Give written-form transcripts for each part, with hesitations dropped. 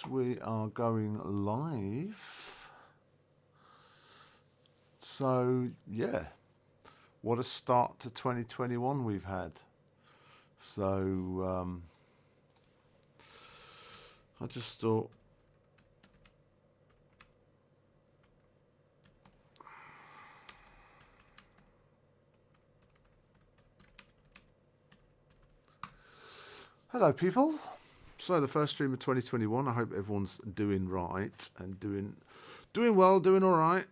We are going live. So, yeah, what a start to 2021 we've had. So, I just thought, hello, people. So, the first stream of 2021. I hope everyone's doing right and doing well, doing all right.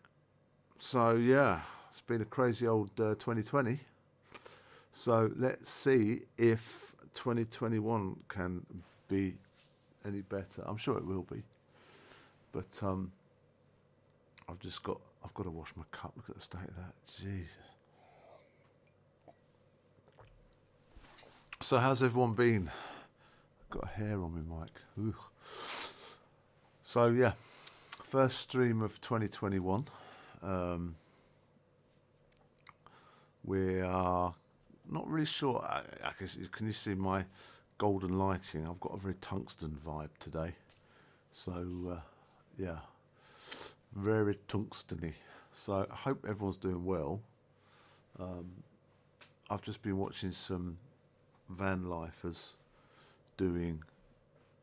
So, yeah, it's been a crazy old 2020. So, let's see if 2021 can be any better. I'm sure it will be. But I've got to wash my cup. Look at the state of that. Jesus. So how's everyone been? I've got a hair on my mic. Ooh. So yeah, first stream of 2021. We are not really sure. I guess can you see my golden lighting? I've got a very tungsten vibe today. So yeah, very tungsteny. So I hope everyone's doing well. I've just been watching some van lifers doing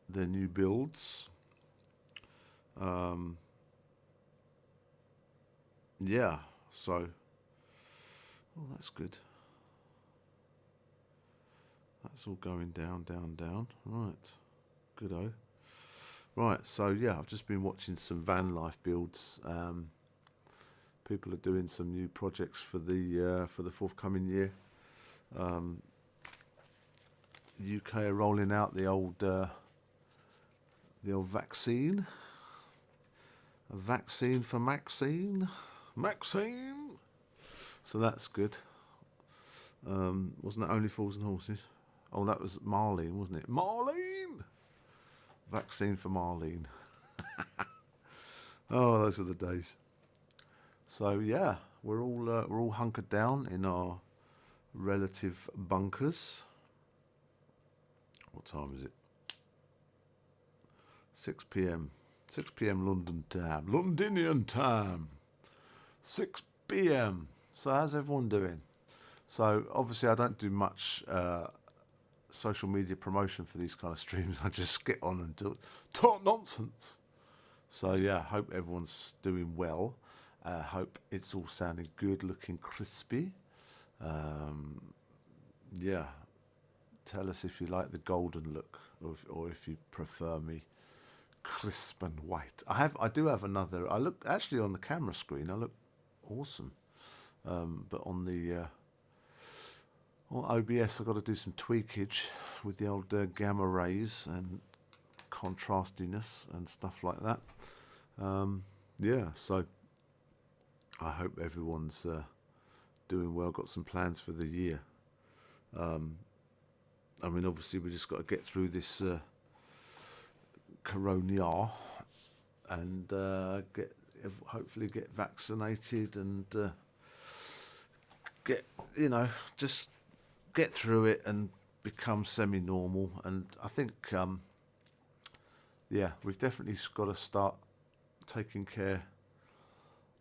their new builds. Yeah, so that's good. That's all going down, down, down. Right, good-o. Right, so yeah, I've just been watching some van life builds. People are doing some new projects for the forthcoming year. UK are rolling out the old vaccine. A vaccine for Maxine. Maxine. So that's good. Wasn't it Only Fools and Horses? Oh, that was Marlene, wasn't it? Marlene. Vaccine for Marlene. Oh, those were the days. So yeah, we're all hunkered down in our relative bunkers. What time is it? 6 p.m. 6 p.m. London time. Londinian time. 6 p.m. So how's everyone doing? So obviously I don't do much social media promotion for these kind of streams. I just get on and talk nonsense. So yeah, hope everyone's doing well. Hope it's all sounding good, looking crispy. Yeah, tell us if you like the golden look, or if you prefer me crisp and white. I do have another. I look actually on the camera screen. I look awesome, but on the on OBS, I've got to do some tweakage with the old gamma rays and contrastiness and stuff like that. Yeah, so I hope everyone's doing well. Got some plans for the year. I mean, obviously, we just got to get through this corona and hopefully get vaccinated and just get through it and become semi-normal. And I think, yeah, we've definitely got to start taking care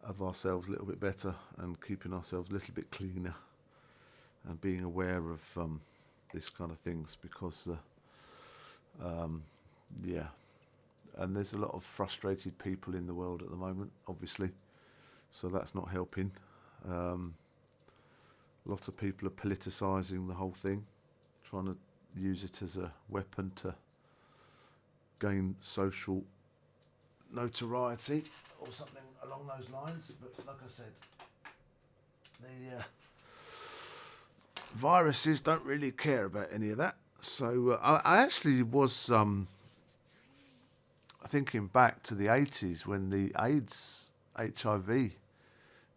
of ourselves a little bit better and keeping ourselves a little bit cleaner and being aware of this kind of things because, yeah, and there's a lot of frustrated people in the world at the moment, obviously, so that's not helping. Lots of people are politicising the whole thing, trying to use it as a weapon to gain social notoriety or something along those lines. But like I said, the viruses don't really care about any of that. So I actually was thinking back to the 80s when the AIDS, HIV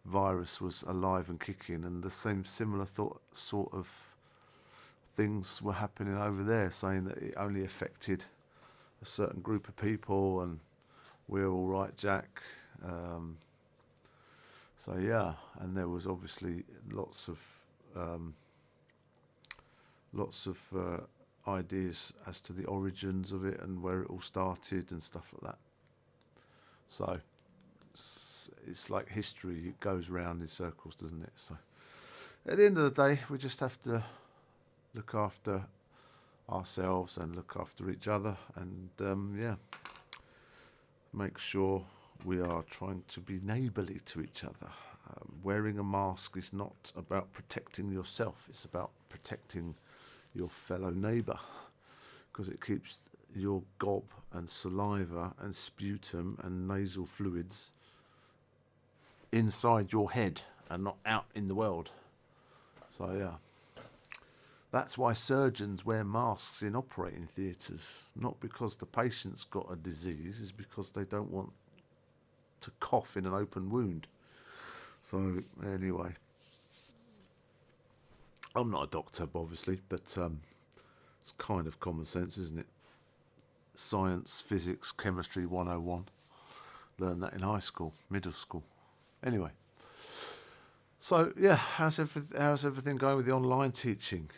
virus was alive and kicking, and the same similar sort of things were happening over there, saying that it only affected a certain group of people and we're all right, Jack. So yeah, and there was obviously lots of ideas as to the origins of it and where it all started and stuff like that. So it's like history, it goes round in circles, doesn't it? So at the end of the day, we just have to look after ourselves and look after each other, and make sure we are trying to be neighbourly to each other. Wearing a mask is not about protecting yourself, it's about protecting your fellow neighbour, because it keeps your gob and saliva and sputum and nasal fluids inside your head and not out in the world. So yeah, that's why surgeons wear masks in operating theatres, not because the patient's got a disease, it's because they don't want to cough in an open wound. So anyway, I'm not a doctor, obviously, but it's kind of common sense, isn't it? Science, physics, chemistry 101. Learned that in high school, middle school. Anyway, so yeah, how's everything going with the online teaching?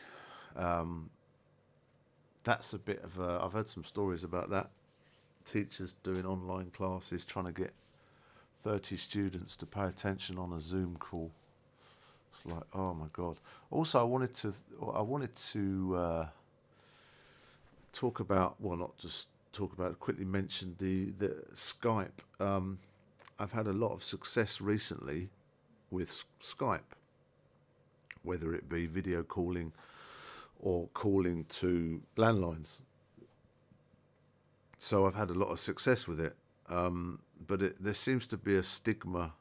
That's a bit of a... I've heard some stories about that. Teachers doing online classes, trying to get 30 students to pay attention on a Zoom call. It's like, oh my God. Also, I wanted to talk about, well, not just talk about, quickly mention the Skype. I've had a lot of success recently with Skype, whether it be video calling or calling to landlines. So I've had a lot of success with it, but there seems to be a stigma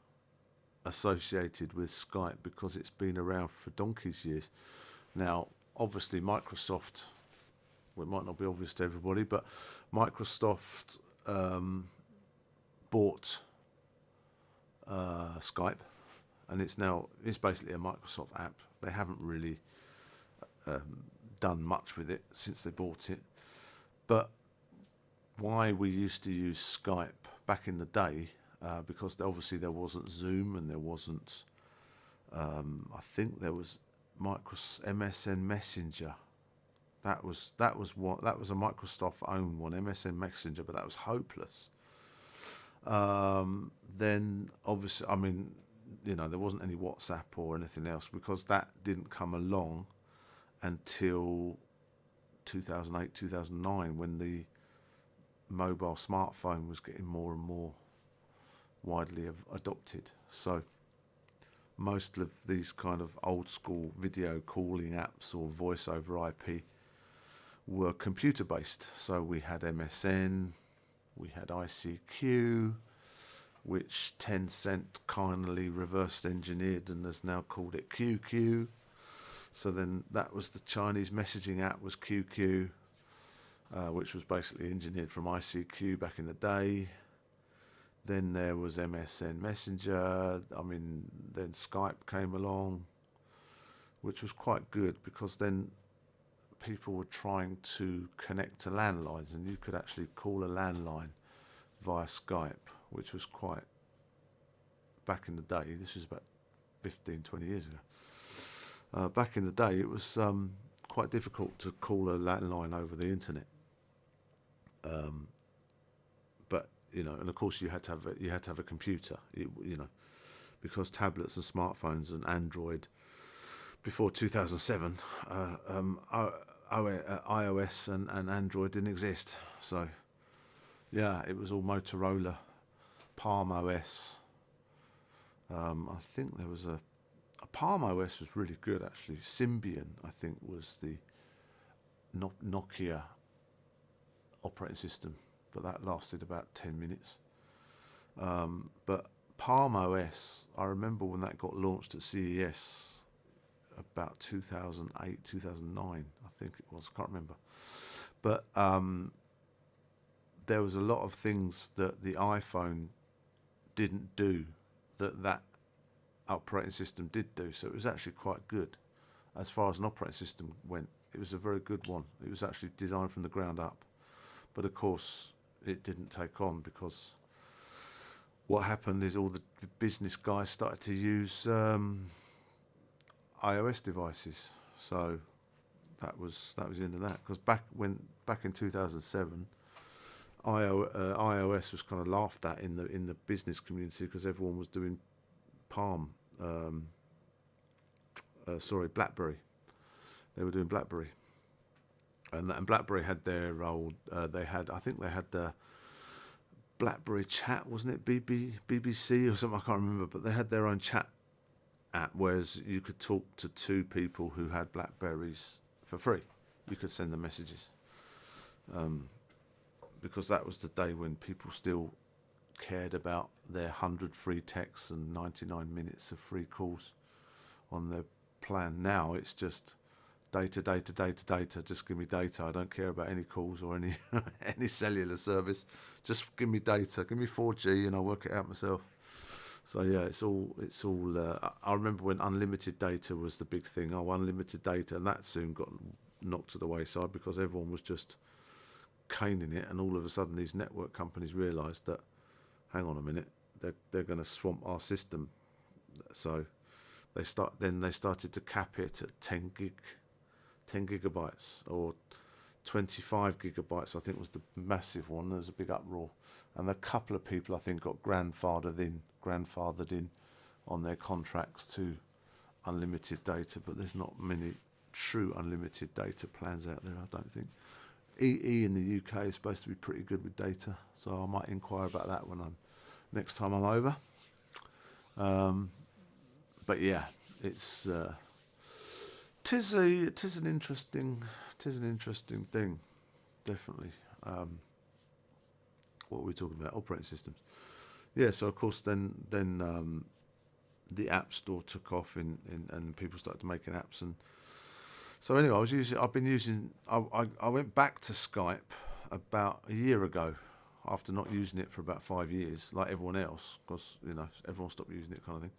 associated with Skype because it's been around for donkey's years. Now, obviously, Microsoft, well, it might not be obvious to everybody, but Microsoft bought Skype, and it's basically a Microsoft app. They haven't really done much with it since they bought it. But why we used to use Skype back in the day, because obviously there wasn't Zoom and there wasn't, I think there was MSN Messenger. That was a Microsoft owned one, MSN Messenger, but that was hopeless. Then obviously, I mean, there wasn't any WhatsApp or anything else because that didn't come along until 2008, 2009, when the mobile smartphone was getting more and more widely adopted. So most of these kind of old school video calling apps or voice over IP were computer based. So we had MSN, we had ICQ, which Tencent kindly reverse engineered and has now called it QQ. So then that was the Chinese messaging app, was QQ, which was basically engineered from ICQ back in the day. Then there was MSN Messenger. I mean, then Skype came along, which was quite good because then people were trying to connect to landlines, and you could actually call a landline via Skype, which was quite, back in the day, this was about 15, 20 years ago. Back in the day, it was quite difficult to call a landline over the internet. But and of course you had to have a computer, because tablets and smartphones and Android before 2007, iOS and Android didn't exist. So yeah, it was all Motorola, Palm OS. I think there was a Palm OS was really good actually. Symbian, I think, was the Nokia operating system, but that lasted about 10 minutes. But Palm OS, I remember when that got launched at CES about 2008, 2009, I think it was, I can't remember. But there was a lot of things that the iPhone didn't do that operating system did do, so it was actually quite good as far as an operating system went. It was a very good one. It was actually designed from the ground up, but of course it didn't take on because what happened is all the business guys started to use iOS devices. So that was the end of that. Because back in 2007, iOS was kind of laughed at in the business community because everyone was doing Palm. BlackBerry. They were doing BlackBerry, and BlackBerry had their old. I think they had the BlackBerry chat, wasn't it? BBC or something. I can't remember, but they had their own chat app, whereas you could talk to two people who had Blackberries for free. You could send them messages, because that was the day when people still cared about their 100 free texts and 99 minutes of free calls on their plan. Now it's just data. Just give me data. I don't care about any calls or any any cellular service. Just give me data. Give me 4G, and I'll work it out myself. So yeah, it's all. I remember when unlimited data was the big thing. Oh, unlimited data, and that soon got knocked to the wayside because everyone was just caning it, and all of a sudden these network companies realised that, hang on a minute, they're going to swamp our system. So they started to cap it at 10 gigabytes or 25 gigabytes. I think was the massive one. There was a big uproar, and a couple of people I think got grandfathered in on their contracts to unlimited data. But there's not many true unlimited data plans out there, I don't think. EE in the UK is supposed to be pretty good with data, so I might inquire about that next time I'm over. But yeah, it's tis an interesting thing, definitely. What were we talking about? Operating systems. Yeah, so of course then the App Store took off and people started making apps. And so anyway, I went back to Skype about a year ago after not using it for about 5 years, like everyone else, because everyone stopped using it, kind of thing.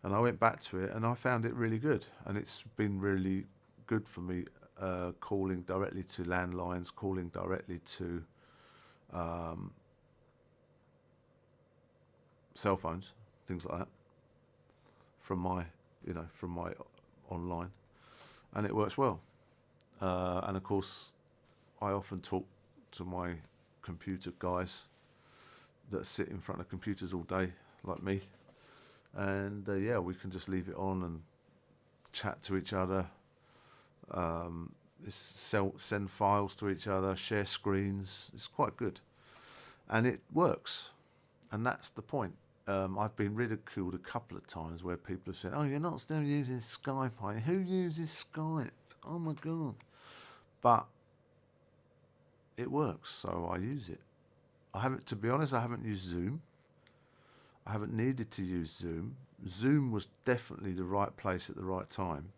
And I went back to it, and I found it really good, and it's been really good for me, calling directly to landlines, calling directly to cell phones, things like that, from my online, and it works well. And of course, I often talk to my computer guys that sit in front of computers all day, like me, and yeah, we can just leave it on and chat to each other, send files to each other, share screens. It's quite good, and it works, and that's the point. I've been ridiculed a couple of times where people have said, "Oh, you're not still using Skype? Who uses Skype? Oh my god!" But it works, so I use it. To be honest, I haven't used Zoom. I haven't needed to use Zoom. Zoom was definitely the right place at the right time.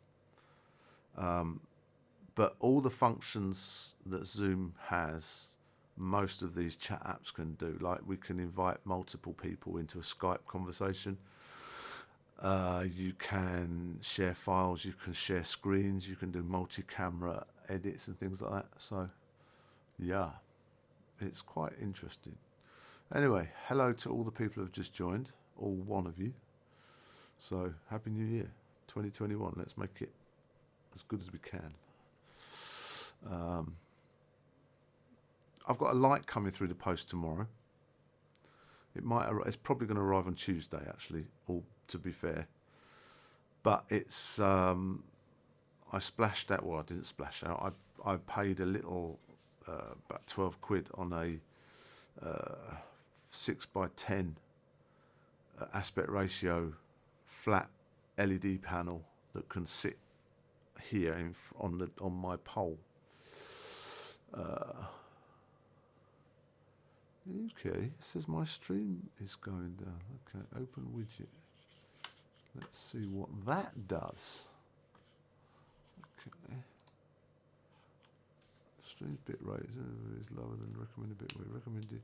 But all the functions that Zoom has, most of these chat apps can do. Like, we can invite multiple people into a Skype conversation. You can share files, you can share screens, you can do multi-camera edits and things like that. So, yeah, it's quite interesting. Anyway, hello to all the people who have just joined, all one of you. So, Happy New Year, 2021. Let's make it as good as we can. I've got a light coming through the post tomorrow. It's probably going to arrive on Tuesday, actually, or to be fair. But it's I splashed out. Well, I didn't splash out. I paid a little, about 12 quid on a 6x10 aspect ratio flat LED panel that can sit here on my pole. Okay, it says my stream is going down. Okay, open widget. Let's see what that does. Okay. Stream bitrate is lower than recommended bitrate. Recommended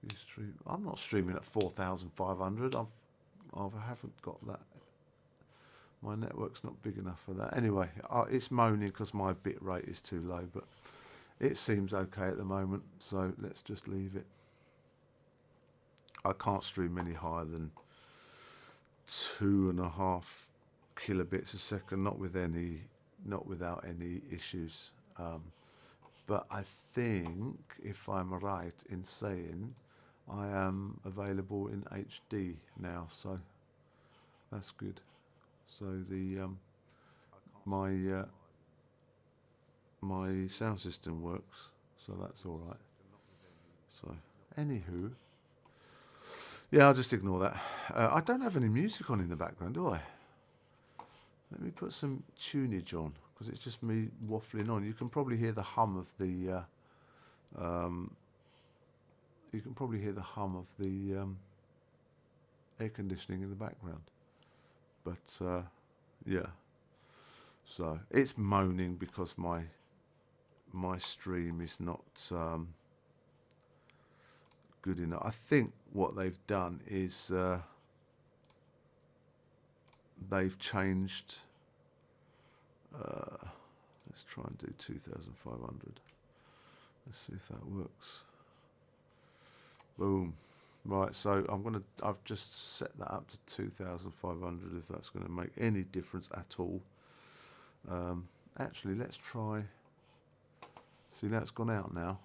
you stream. I'm not streaming at 4,500. I haven't got that. My network's not big enough for that. Anyway, it's moaning because my bitrate is too low, but it seems okay at the moment. So let's just leave it. I can't stream any higher than 2.5 kilobits a second, not with any not without any issues. But I think, if I'm right in saying, I am available in HD now, so that's good. So the my my sound system works, so that's all right. So, anywho, yeah, I'll just ignore that. I don't have any music on in the background, do I? Let me put some tunage on, because it's just me waffling on. You can probably hear the hum of the. You can probably hear the hum of the air conditioning in the background. But yeah, so it's moaning because my stream is not good enough. I think what they've done is they've changed. Let's try and do 2,500. Let's see if that works. Boom. Right, so I've just set that up to 2,500, if that's going to make any difference at all. Actually, let's try. See, that's gone out now.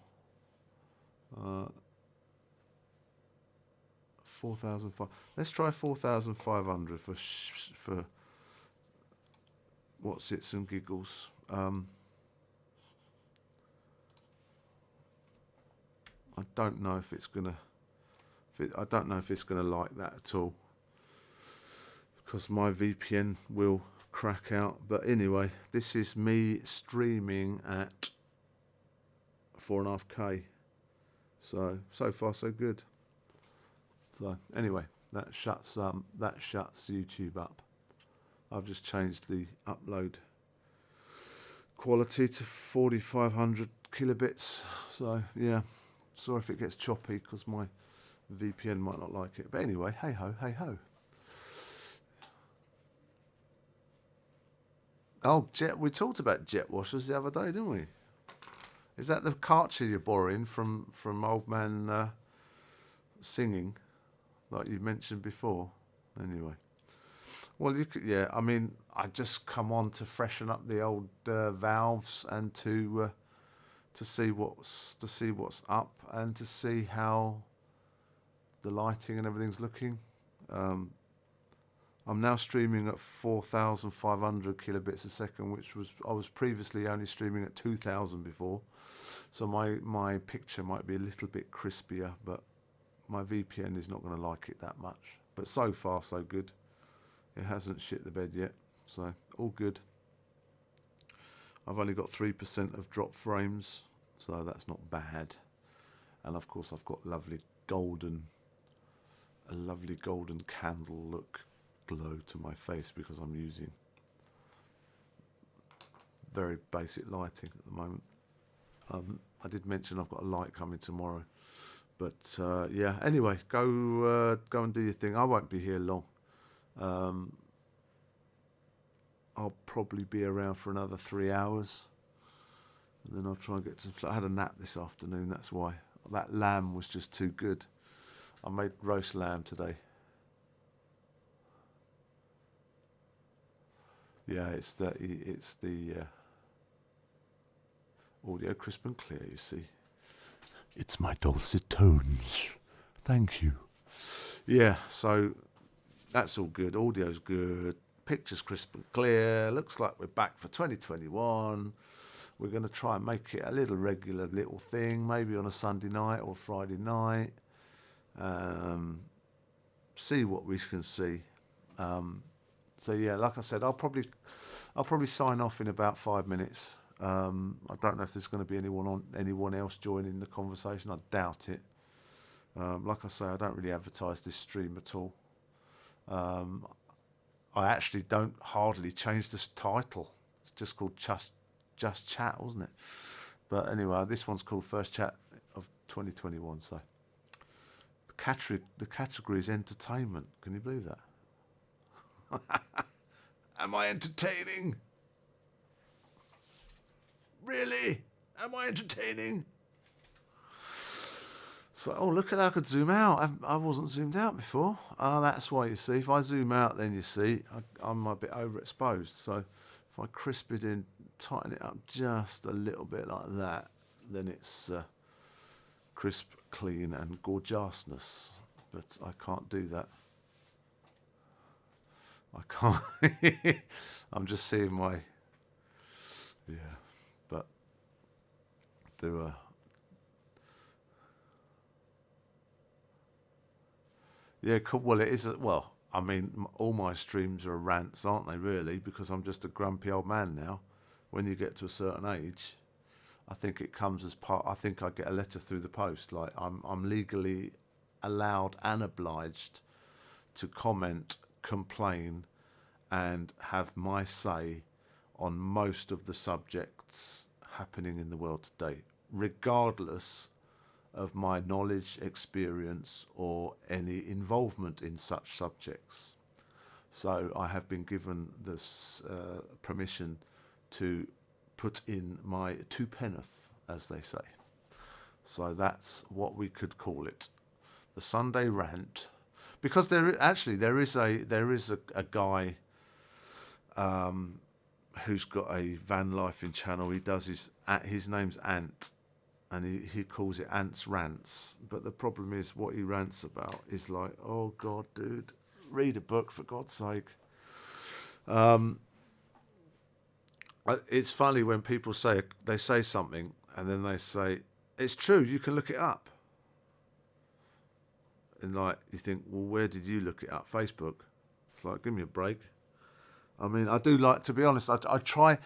4,500. Let's try 4,500 for what's it, some giggles. I don't know if it's gonna. I don't know if it's gonna like that at all, because my VPN will crack out. But anyway, this is me streaming at 4.5K. So far so good. So anyway, that shuts YouTube up. I've just changed the upload quality to 4,500 kilobits. So yeah, sorry if it gets choppy, because my VPN might not like it. But anyway, hey ho, hey ho. Oh, we talked about jet washers the other day, didn't we? Is that the Karcher you're borrowing from Old Man singing, like you mentioned before? Anyway, well, you could, yeah. I mean, I just come on to freshen up the old valves and to see what's up and to see how the lighting and everything's looking. I'm now streaming at 4,500 kilobits a second, which I was previously only streaming at 2,000 before. So my picture might be a little bit crispier, but my VPN is not going to like it that much. But so far so good. It hasn't shit the bed yet, so all good. I've only got 3% of drop frames, so that's not bad. And of course I've got a lovely golden candle look glow to my face, because I'm using very basic lighting at the moment. I did mention I've got a light coming tomorrow, but yeah. Anyway, go and do your thing. I won't be here long. I'll probably be around for another 3 hours, and then I'll try and get some. I had a nap this afternoon. That's why. That lamb was just too good. I made roast lamb today. Yeah, it's the audio crisp and clear, you see. It's my dulcet tones. Thank you. Yeah, so that's all good. Audio's good. Picture's crisp and clear. Looks like we're back for 2021. We're going to try and make it a little regular little thing, maybe on a Sunday night or Friday night. See what we can see. So yeah, like I said, I'll probably sign off in about 5 minutes. I don't know if there's going to be anyone else joining the conversation. I doubt it. Like I say, I don't really advertise this stream at all. I actually don't hardly change this title. It's just called Just Chat, wasn't it? But anyway, this one's called First Chat of 2021. So the category is entertainment. Can you believe that? Am I entertaining? Really? Am I entertaining? So, oh, look at that. I could zoom out. I wasn't zoomed out before. That's why, you see. If I zoom out, then you see I'm a bit overexposed. So if If I crisp it in, tighten it up just a little bit like that, then it's crisp, clean, and gorgeousness. But I can't do that. I can't. I'm just seeing my, yeah, but do a, yeah, cool. Well, it is, well, I mean, all my streams are rants, aren't they, really? Because I'm just a grumpy old man now. When you get to a certain age, I think it comes as part, I think I get a letter through the post. Like, I'm legally allowed and obliged to comment, complain, and have my say on most of the subjects happening in the world today, regardless of my knowledge, experience, or any involvement in such subjects. So I have been given this permission to put in my two penneth, as they say. So that's what we could call it, the Sunday rant, because there is a guy who's got a van lifing channel. He does his name's Ant, and he calls it Ant's Rants. But the problem is, what he rants about is like, oh God, dude, read a book for God's sake. It's funny when people say something and then they say it's true. You can look it up, and like you think, well, where did you look it up? Facebook. It's like, give me a break. I mean, I do like, to be honest. I try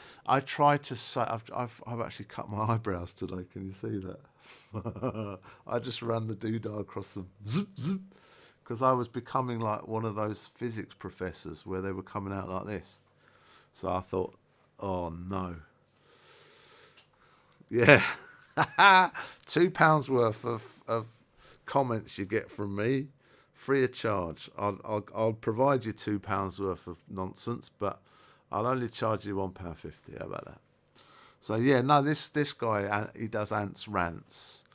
to say. I've actually cut my eyebrows today. Can you see that? I just ran the doodah across them, zoop zoop, because I was becoming like one of those physics professors where they were coming out like this. So I thought, oh no, yeah, £2 worth of comments you get from me, free of charge. I'll provide you £2 worth of nonsense, but I'll only charge you £1.50. How about that? So yeah, no, this guy, he does Ant's Rants,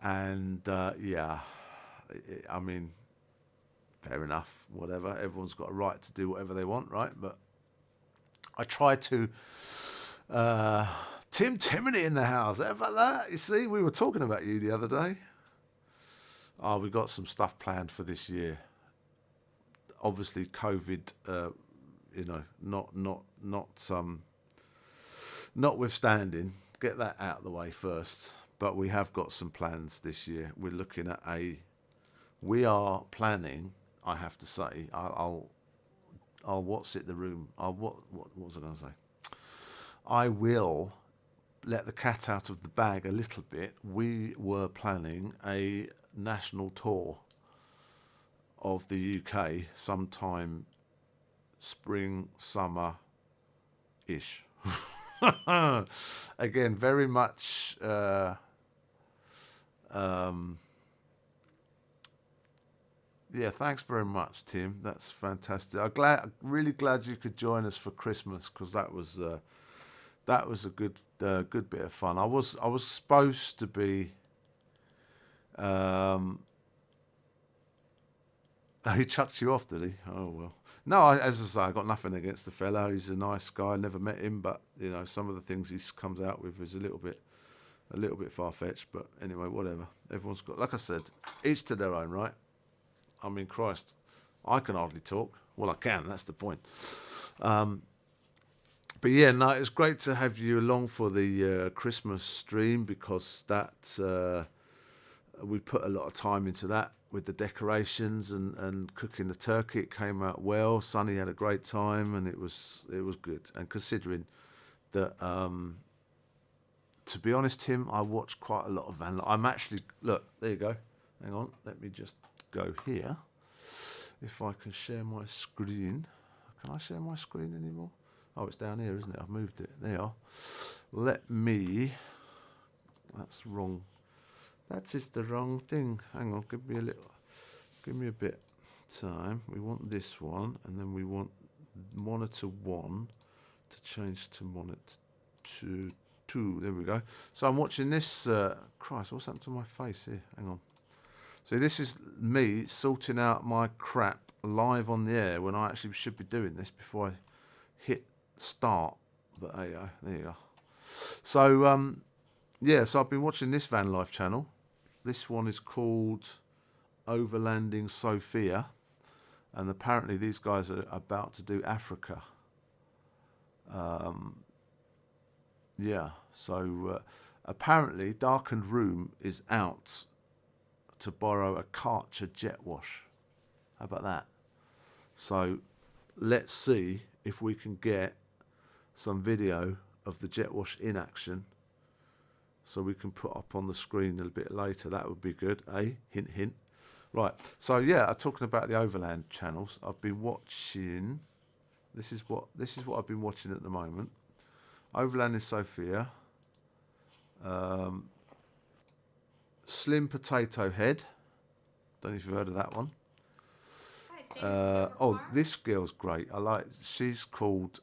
and yeah, I mean, fair enough. Whatever, everyone's got a right to do whatever they want, right? But I try to. Tim Timoney in the house. How about that? You see, we were talking about you the other day. Oh, we've got some stuff planned for this year. Obviously, COVID, notwithstanding, get that out of the way first. But we have got some plans this year. We're looking at we are planning. I have to say, I'll what's it the room? What was I going to say? I will let the cat out of the bag a little bit. We were planning a national tour of the UK sometime spring, summer-ish. Again, very much yeah, thanks very much, Tim. That's fantastic. Really glad you could join us for Christmas, because that was a good bit of fun. I was supposed to be. He chucked you off, did he? Oh well. No, as I say, I got nothing against the fella. He's a nice guy. I never met him, but some of the things he comes out with is a little bit far fetched. But anyway, whatever. Everyone's got, like I said, each to their own, right? I mean, Christ, I can hardly talk. Well, I can. That's the point. But yeah, no, it's great to have you along for the Christmas stream, because that we put a lot of time into that with the decorations and cooking the turkey. It came out well. Sonny had a great time, and it was good. And considering that, to be honest, Tim, I watched quite a lot of Van. I'm actually, look, there you go. Hang on, let me just go here. If I can share my screen. Can I share my screen anymore? Oh, it's down here, isn't it? I've moved it. There you are. That's wrong. That is the wrong thing. Hang on, give me a bit time. We want this one, and then we want monitor 1 to change to monitor 2. There we go. So I'm watching this. Christ, what's happened to my face here? Hang on. So this is me sorting out my crap live on the air, when I actually should be doing this before I hit start But there you go. So yeah, so I've been watching this van life channel. This one is called Overlanding Sophia, and apparently these guys are about to do Africa. Yeah, so apparently Darkened Room is out to borrow a Karcher jet wash. How about that? So let's see if we can get some video of the jet wash in action, so we can put up on the screen a little bit later. That would be good, eh? Hint, hint. Right. So yeah, talking about the Overland channels, I've been watching. This is what I've been watching at the moment. Overlanding Sophia. Slim Potato Head. Don't know if you've heard of that one. Oh, this girl's great. She's called.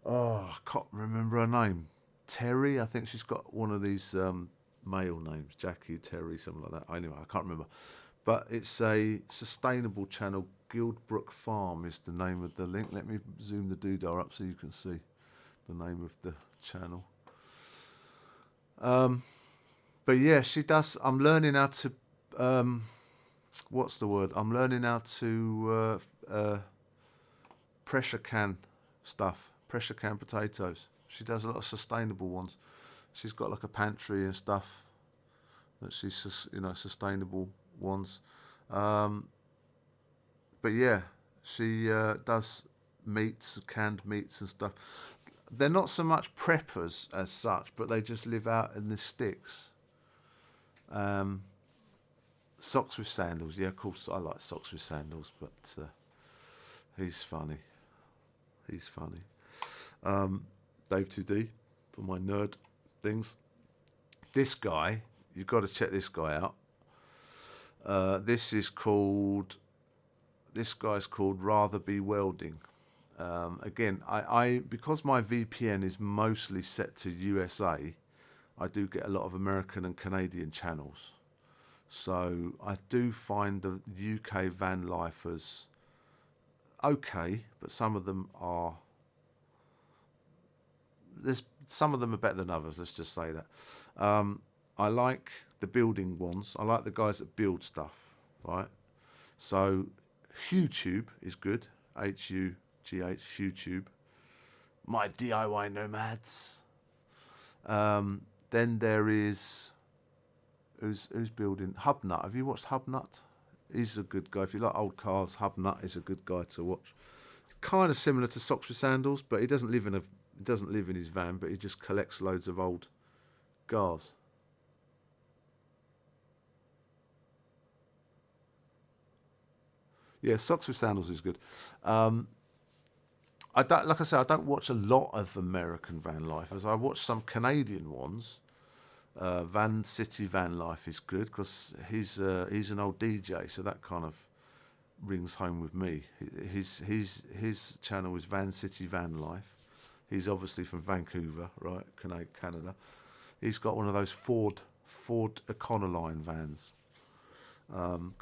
I can't remember her name. Terry, I think she's got one of these male names, Jackie, Terry, something like that. Anyway, I can't remember. But it's a sustainable channel. Guildbrook Farm is the name of the link. Let me zoom the doodah up so you can see the name of the channel. But yeah, she does. I'm learning how to. What's the word? I'm learning how to pressure can stuff. Pressure can potatoes. She does a lot of sustainable ones. She's got like a pantry and stuff that she's sustainable ones. But yeah, she does meats, canned meats and stuff. They're not so much preppers as such, but they just live out in the sticks. Socks with sandals. Yeah, of course I like Socks with Sandals, but he's funny. He's funny. Dave 2D for my nerd things. This guy, you've got to check this guy out. This guy's called Rather Be Welding. Again, I because my VPN is mostly set to USA, I do get a lot of American and Canadian channels. So I do find the UK van lifers okay, but some of them are. Some of them are better than others. Let's just say that. I like the building ones. I like the guys that build stuff, right? So HuTube is good. HUGH, HuTube. My DIY nomads. Then there is who's building Hubnut. Have you watched Hubnut? He's a good guy. If you like old cars, Hubnut is a good guy to watch. Kind of similar to Socks with Sandals, but he doesn't live in his van, but he just collects loads of old cars. Yeah, Socks with Sandals is good. I don't watch a lot of American van life. As I watch some Canadian ones. Van City Van Life is good because he's an old DJ, so that kind of rings home with me. His channel is Van City Van Life. He's obviously from Vancouver, right, Canada. He's got one of those Ford Econoline vans.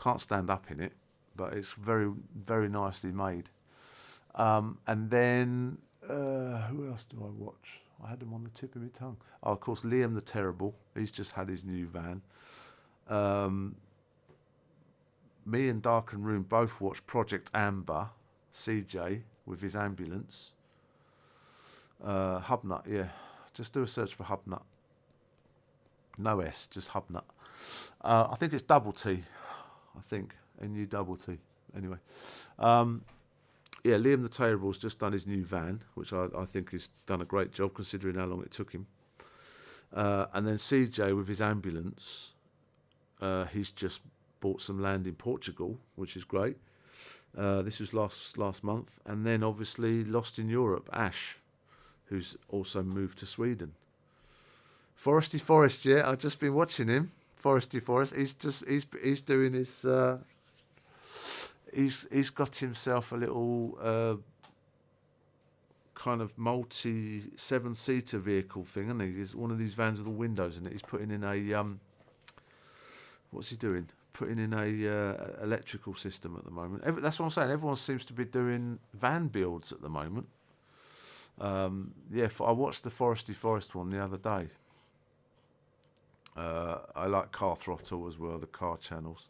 Can't stand up in it, but it's very, very nicely made. And then who else do I watch? I had him on the tip of my tongue. Oh, of course, Liam the Terrible. He's just had his new van. Me and Darkened Room both watched Project Amber, CJ, with his ambulance. Hubnut, yeah. Just do a search for Hubnut. No S, just Hubnut. I think it's double T. I think. NU double T. Anyway. Yeah, Liam the Terrible's just done his new van, which I think he's done a great job considering how long it took him. And then CJ with his ambulance, he's just bought some land in Portugal, which is great. This was last month. And then obviously Lost in Europe, Ash, who's also moved to Sweden. Foresty Forest, yeah, I've just been watching him. Foresty Forest, he's doing his... He's got himself a little kind of multi 7-seater vehicle thing, and he's one of these vans with all windows in it. He's putting in a what's he doing? putting in a electrical system at the moment. That's what I'm saying. Everyone seems to be doing van builds at the moment. I watched the Foresty Forest one the other day. I like Car Throttle as well, the car channels.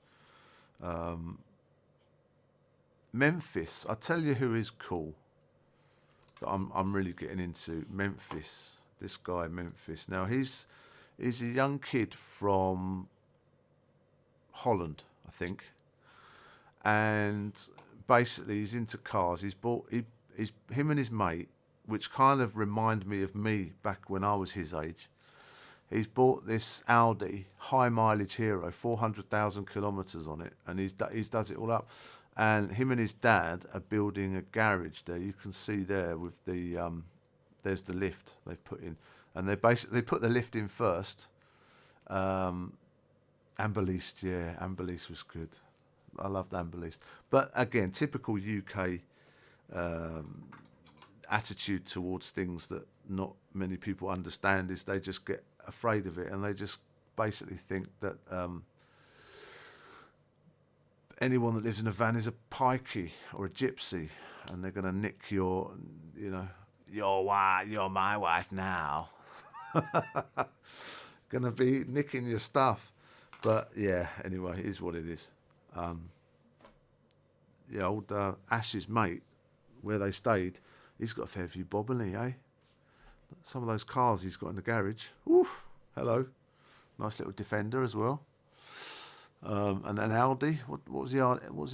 Memphis, I tell you who is cool. That I'm really getting into Memphis. This guy Memphis. Now he's a young kid from Holland, I think, and basically he's into cars. Him and his mate, which kind of remind me of me back when I was his age. He's bought this Audi high mileage Hero, 400,000 kilometres on it, and he's does it all up. And him and his dad are building a garage there. You can see there with the there's the lift they've put in, and they put the lift in first. Amberleast, yeah, Amberleast was good. I loved Amberleast. But again, typical UK attitude towards things that not many people understand is they just get afraid of it, and they just basically think that anyone that lives in a van is a pikey or a gypsy, and they're going to nick your wife, you're my wife now. Going to be nicking your stuff. But yeah, anyway, it is what it is. Old Ash's mate, where they stayed, he's got a fair few bob, hasn't he, eh? Some of those cars he's got in the garage. Oof, hello. Nice little Defender as well. And an Audi. What was the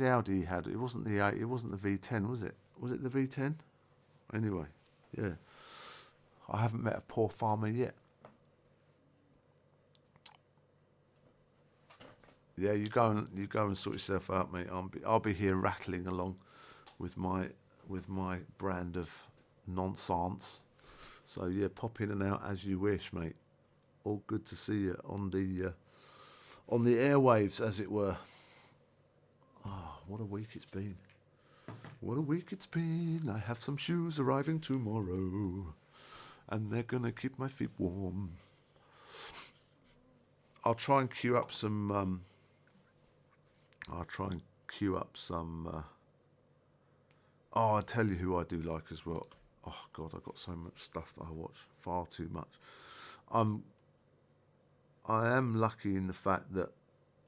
Audi he had? It wasn't the V10, was it? Was it the V10? Anyway, yeah. I haven't met a poor farmer yet. Yeah, you go and sort yourself out, mate. I'll be here rattling along with my brand of nonsense. So yeah, pop in and out as you wish, mate. All good to see you on the airwaves, as it were. Oh, what a week it's been. What a week it's been. I have some shoes arriving tomorrow, and they're gonna keep my feet warm. I'll try and queue up some. I'll tell you who I do like as well. Oh God, I've got so much stuff that I watch. Far too much. I am lucky in the fact that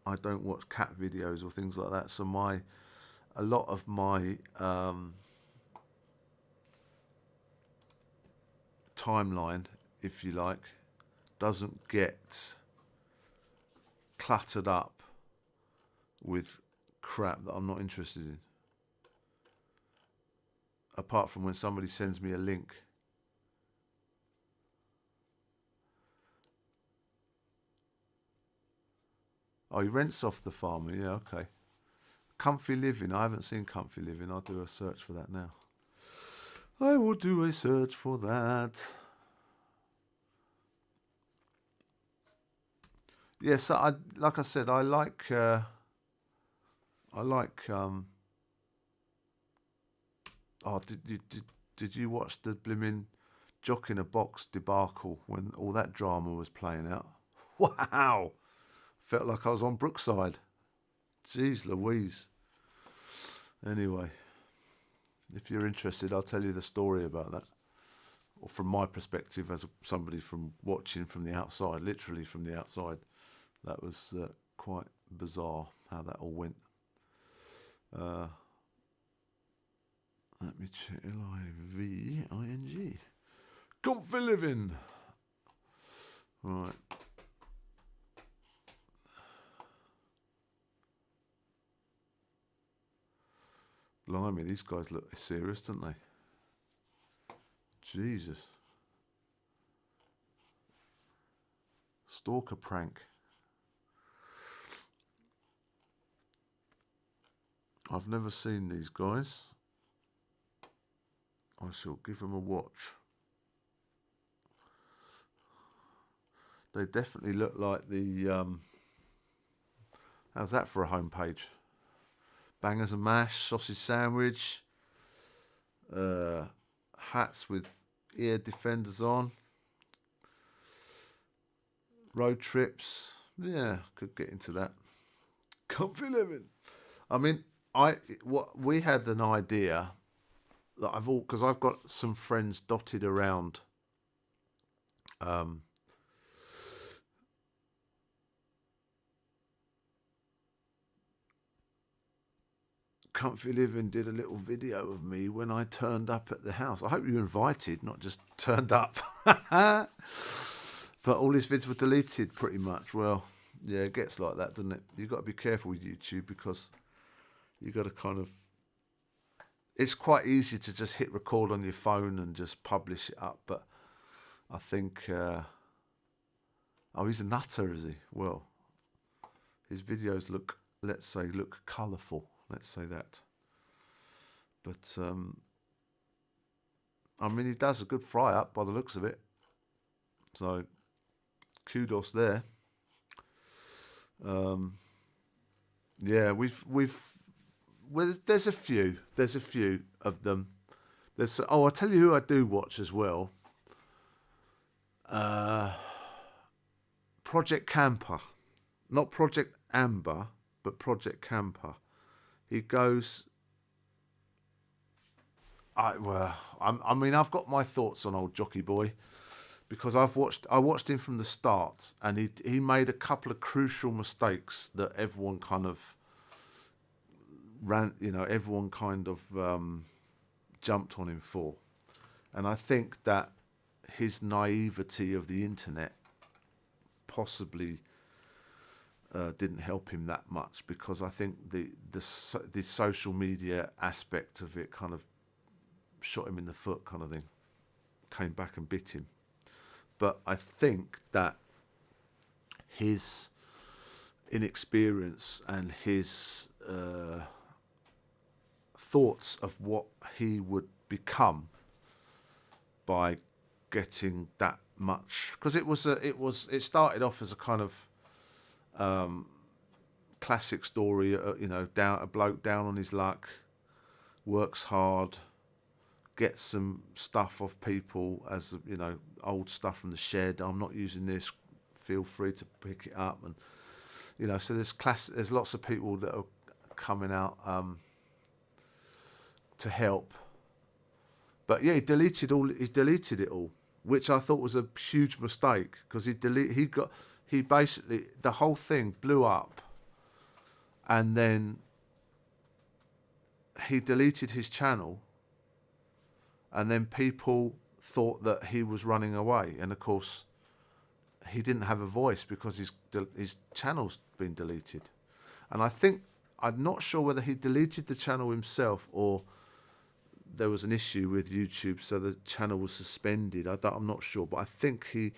I don't watch cat videos or things like that. So a lot of my timeline, if you like, doesn't get cluttered up with crap that I'm not interested in. Apart from when somebody sends me a link. Oh, he rents off the farmer. Yeah, okay. Comfy Living. I haven't seen Comfy Living. I'll do a search for that now. I will do a search for that. Yes, like I said, I like did you watch the blimmin' Jock in a Box debacle when all that drama was playing out? Wow! Felt like I was on Brookside. Jeez Louise. Anyway, if you're interested, I'll tell you the story about that. Or from my perspective as somebody from watching from the outside, literally from the outside. That was quite bizarre how that all went. Let me check. Living. Comfy Living. Right. Blimey, these guys look serious, don't they? Jesus. Stalker prank. I've never seen these guys. I shall give them a watch. They definitely look like the... how's that for a homepage? Bangers and mash, sausage sandwich, hats with ear defenders on, road trips. Yeah, could get into that. Comfy living. I mean, what we had an idea that because I've got some friends dotted around. Um, Comfy Living did a little video of me when I turned up at the house. I hope you invited, not just turned up. But all his vids were deleted pretty much. Well, yeah, it gets like that, doesn't it? You've got to be careful with YouTube because you've got to kind of... It's quite easy to just hit record on your phone and just publish it up. But I think... oh, he's a nutter, is he? Well, his videos look, let's say, look colourful. Let's say that. But, I mean, he does a good fry up by the looks of it. So, kudos there. Yeah, well, there's a few of them. I'll tell you who I do watch as well. Project Camper, not Project Amber, but Project Camper. He goes. I mean, I've got my thoughts on old Jockey Boy because I watched him from the start, and he made a couple of crucial mistakes that everyone kind of jumped on him for, and I think that his naivety of the internet possibly didn't help him that much, because I think the social media aspect of it kind of shot him in the foot, kind of thing, came back and bit him. But I think that his inexperience and his thoughts of what he would become by getting that much, because it started off as a kind of classic story, a bloke down on his luck, works hard, gets some stuff off people, as old stuff from the shed. I'm not using this, feel free to pick it up, and so there's lots of people that are coming out to help. But yeah, he deleted it all, which I thought was a huge mistake, because he basically, the whole thing blew up, and then he deleted his channel, and then people thought that he was running away, and of course he didn't have a voice because his channel's been deleted. And I'm not sure whether he deleted the channel himself or there was an issue with YouTube, so the channel was suspended. I'm not sure, but I think he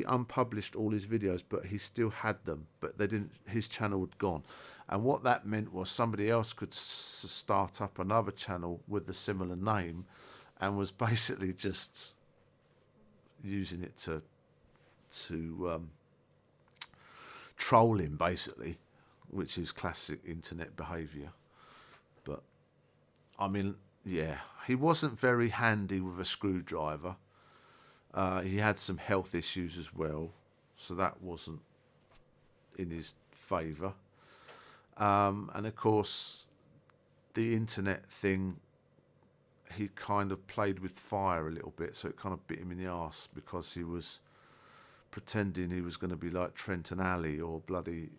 unpublished all his videos, but he still had them, but they didn't. His channel had gone, and what that meant was somebody else could start up another channel with a similar name, and was basically just using it to troll him, basically, which is classic internet behaviour. But I mean, yeah, he wasn't very handy with a screwdriver. He had some health issues as well, so that wasn't in his favour. And of course, the internet thing, he kind of played with fire a little bit, so it kind of bit him in the arse, because he was pretending he was going to be like Trenton Alley or bloody,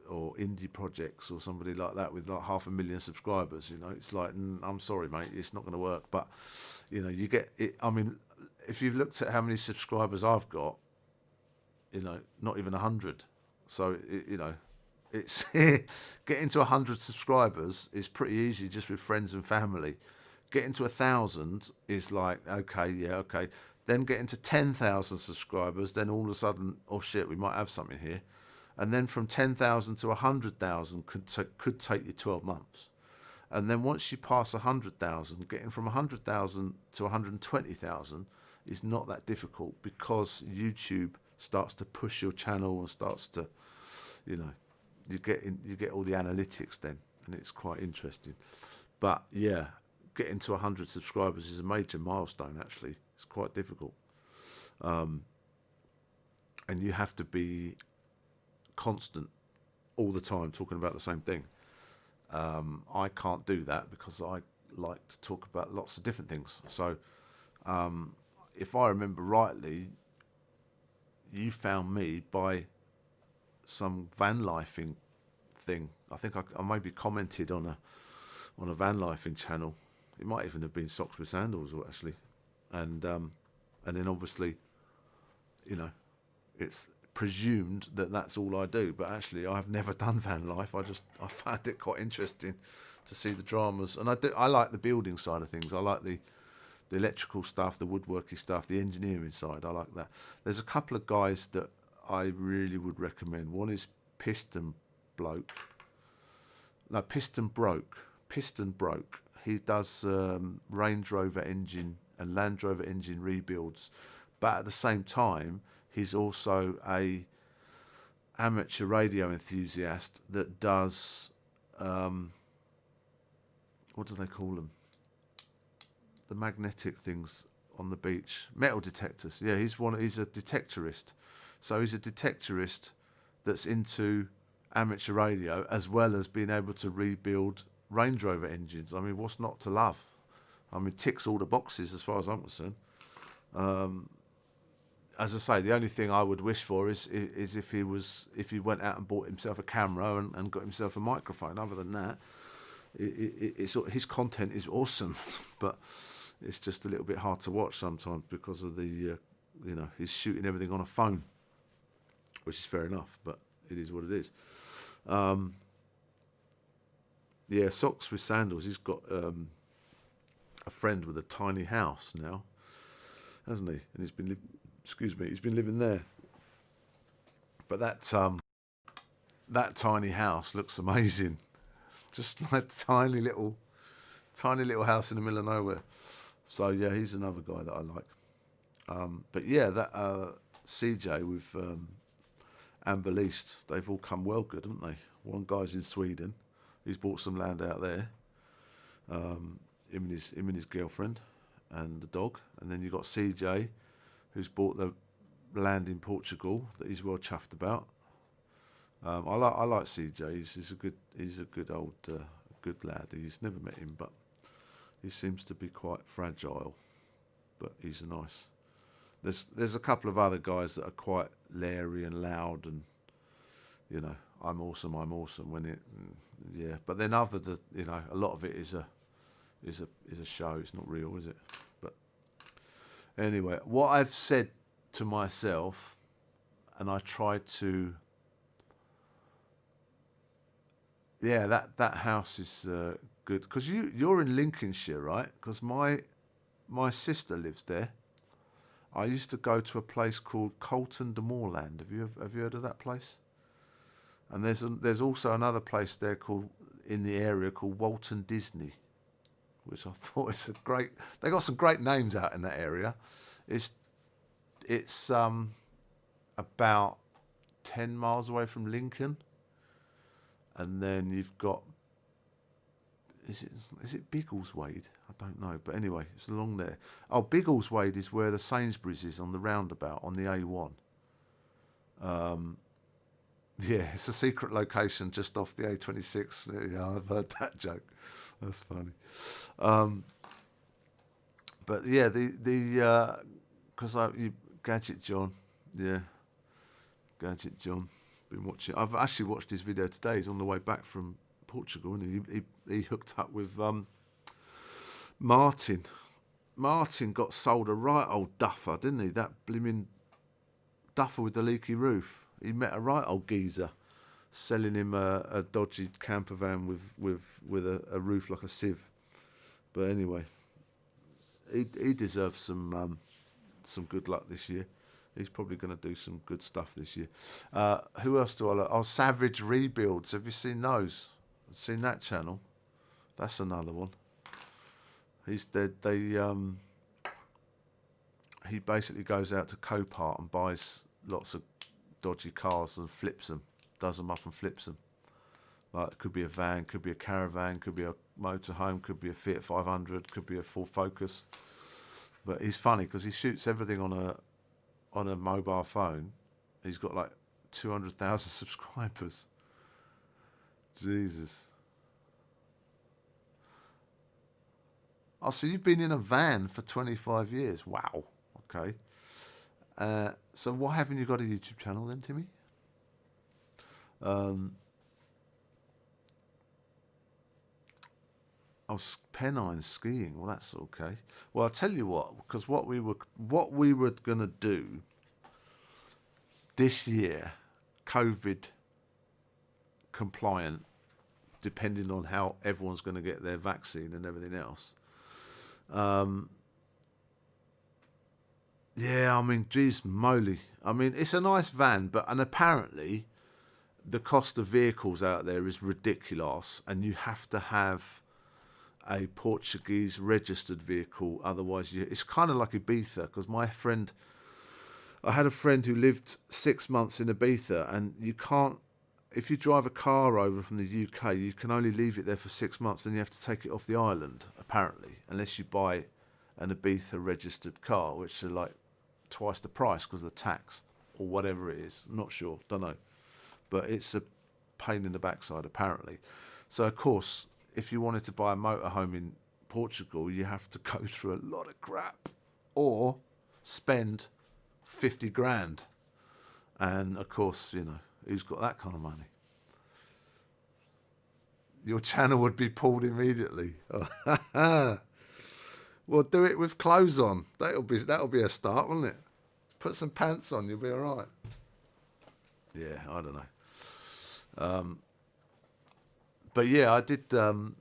or indie projects or somebody like that with like 500,000 subscribers. It's like, I'm sorry, mate, it's not going to work. But you get it. I mean, if you've looked at how many subscribers I've got, not even 100. So it's getting to 100 subscribers is pretty easy just with friends and family. Getting to 1,000 is like, okay. Then getting to 10,000 subscribers, then all of a sudden, oh shit, we might have something here. And then from 10,000 to 100,000 could take you 12 months. And then once you pass 100,000, getting from 100,000 to 120,000 is not that difficult, because YouTube starts to push your channel and starts to, you get all the analytics then, and it's quite interesting. But yeah, getting to 100 subscribers is a major milestone, actually. It's quite difficult. And you have to be constant all the time talking about the same thing. I can't do that because I like to talk about lots of different things. So, if I remember rightly, you found me by some van lifing thing. I think I maybe commented on a van lifing channel. It might even have been Socks with Sandals, or actually, and then obviously, you know, it's presumed that that's all I do, but actually I've never done van life. I found it quite interesting to see the dramas, and I like the building side of things. I like the electrical stuff, the woodworking stuff, the engineering side. I like that. There's a couple of guys that I really would recommend. One is Piston Broke. He does Range Rover engine and Land Rover engine rebuilds, but at the same time, he's also a amateur radio enthusiast that does what do they call them? The magnetic things on the beach, metal detectors. Yeah, he's a detectorist. So he's a detectorist that's into amateur radio as well as being able to rebuild Range Rover engines. I mean, what's not to love? I mean, ticks all the boxes as far as I'm concerned. As I say, the only thing I would wish for is if he went out and bought himself a camera and got himself a microphone. Other than that, his content is awesome, but it's just a little bit hard to watch sometimes because of the he's shooting everything on a phone, which is fair enough, but it is what it is. Yeah, Socks with Sandals. He's got a friend with a tiny house now, hasn't he? And he's been living there. But that tiny house looks amazing. It's just like tiny little house in the middle of nowhere. So yeah, he's another guy that I like. But yeah, that CJ with Amber Least, they've all come well good, haven't they? One guy's in Sweden. He's bought some land out there. Him and his girlfriend and the dog. And then you've got CJ, who's bought the land in Portugal that he's well chuffed about. I like CJ. He's a good old good lad. He's never met him, but he seems to be quite fragile. But he's nice. There's a couple of other guys that are quite leery and loud, and I'm awesome when it But then a lot of it is a show. It's not real, is it? But anyway, what I've said to myself, and I try to. Yeah, that house is good because you're in Lincolnshire, right? Because my sister lives there. I used to go to a place called Colton de Moorland. Have you heard of that place? And there's also another place there in the area called Walton Disney, which I thought is they got some great names out in that area. It's about 10 miles away from Lincoln. And then you've got, is it Biggleswade? I don't know, but anyway, it's along there. Oh, Biggleswade is where the Sainsbury's is on the roundabout on the A1. Yeah, it's a secret location just off the A26. Yeah, I've heard that joke. That's funny. But yeah, because Gadget John, yeah, Gadget John. Been watching. I've actually watched his video today. He's on the way back from Portugal, and he hooked up with Martin. Martin got sold a right old duffer, didn't he? That blimmin' duffer with the leaky roof. He met a right old geezer selling him a dodgy camper van with a roof like a sieve. But anyway, he deserves some good luck this year. He's probably going to do some good stuff this year. Who else do I like? Oh, Savage Rebuilds. Have you seen those? Seen that channel? That's another one. He basically goes out to Copart and buys lots of dodgy cars and flips them, does them up and flips them. Like, it could be a van, could be a caravan, could be a motorhome, could be a Fiat 500, could be a Ford Focus. But he's funny because he shoots everything on a mobile phone. He's got like 200,000 subscribers. Jesus. Oh, so you've been in a van for 25 years. Wow. Okay. So why haven't you got a YouTube channel then, Timmy? Oh, Pennine skiing. Well, that's okay. Well, I'll tell you what, because what we were gonna do this year, COVID compliant, depending on how everyone's going to get their vaccine and everything else. Yeah, I mean, geez, moly. I mean, it's a nice van, and apparently the cost of vehicles out there is ridiculous, and you have to have a Portuguese registered vehicle. Otherwise, it's kind of like Ibiza, because I had a friend who lived 6 months in Ibiza, and you can't, if you drive a car over from the UK, you can only leave it there for 6 months, and you have to take it off the island, apparently, unless you buy an Ibiza registered car, which are like twice the price because of the tax or whatever it is. I'm not sure, don't know. But it's a pain in the backside, apparently. So, of course, if you wanted to buy a motorhome in Portugal, you have to go through a lot of crap or spend 50 grand. And, of course, you know, who's got that kind of money? Your channel would be pulled immediately. Well, do it with clothes on. That'll be a start, won't it? Put some pants on, you'll be all right. Yeah, I don't know. But yeah, I did. So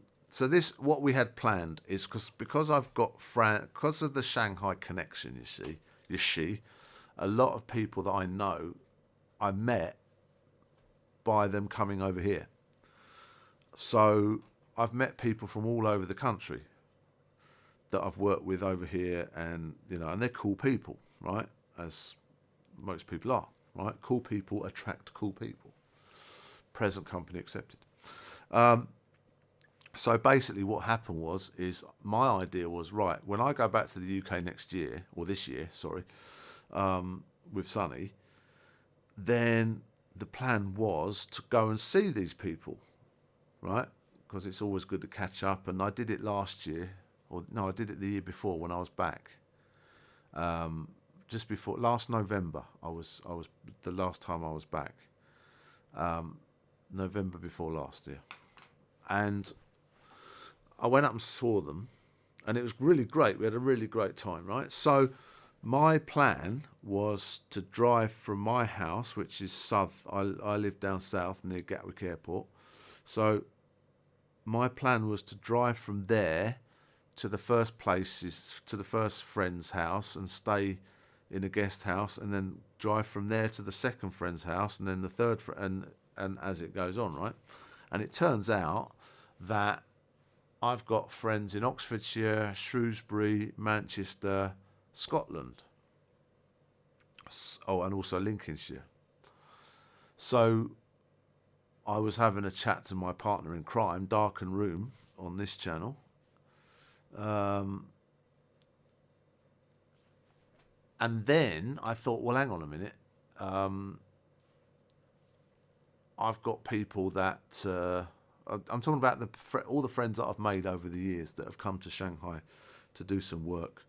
what we had planned is because I've got because of the Shanghai connection. You see, a lot of people that I know, I met by them coming over here. So I've met people from all over the country that I've worked with over here, and and they're cool people, right? As most people are, right? Cool people attract cool people. Present company accepted. So basically, what happened is my idea was, right, when I go back to the UK next year, or this year, sorry, with Sonny, then the plan was to go and see these people, right? Because it's always good to catch up, and I did it last year. Or no, I did it the year before when I was back. Just before last November, I was the last time I was back. November before last year, and I went up and saw them, and it was really great. We had a really great time, right? So my plan was to drive from my house, which is south. I live down south near Gatwick Airport, so my plan was to drive from there to the first friend's house and stay in a guest house, and then drive from there to the second friend's house, and then the third and as it goes on, right? And it turns out that I've got friends in Oxfordshire, Shrewsbury, Manchester, Scotland. Oh, and also Lincolnshire. So I was having a chat to my partner in crime, Darken Room, on this channel. And then I thought, well, hang on a minute. I've got people that I'm talking about all the friends that I've made over the years that have come to Shanghai to do some work,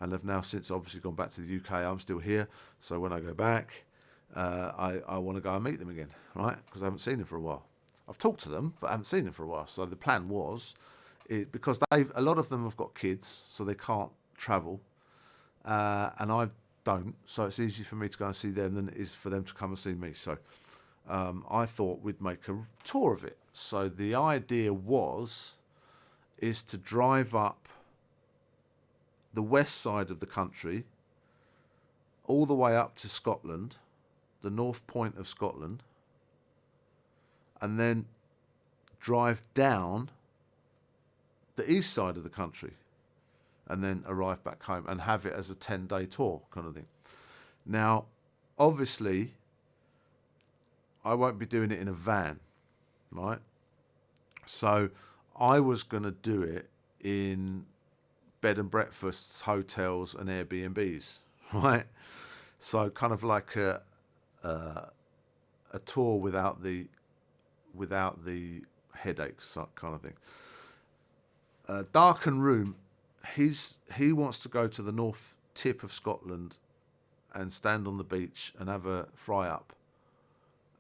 and have now since obviously gone back to the UK. I'm still here, so when I go back, I want to go and meet them again, right? Because I haven't seen them for a while. I've talked to them, but I haven't seen them for a while. So the plan was, because a lot of them have got kids, so they can't travel, and I don't. So it's easy for me to go and see them than it is for them to come and see me. So I thought we'd make a tour of it. So the idea is to drive up the west side of the country, all the way up to Scotland, the north point of Scotland, and then drive down the east side of the country, and then arrive back home and have it as a 10-day tour kind of thing. Now, obviously, I won't be doing it in a van, right? So I was going to do it in bed and breakfasts, hotels, and Airbnbs, right? So kind of like a tour without the without the headaches, that kind of thing. Darken Room, he wants to go to the north tip of Scotland and stand on the beach and have a fry up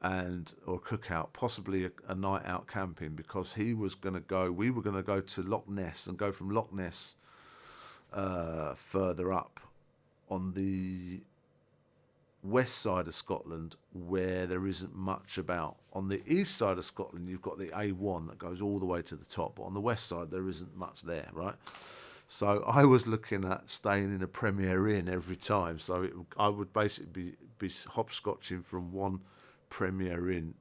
or a cookout, possibly a night out camping, because we were going to go to Loch Ness and go from Loch Ness further up on the west side of Scotland, where there isn't much about. On the east side of Scotland, you've got the A1 that goes all the way to the top, but on the west side there isn't much there, right? So I was looking at staying in a Premier Inn every time, so I would basically be hopscotching from one Premier Inn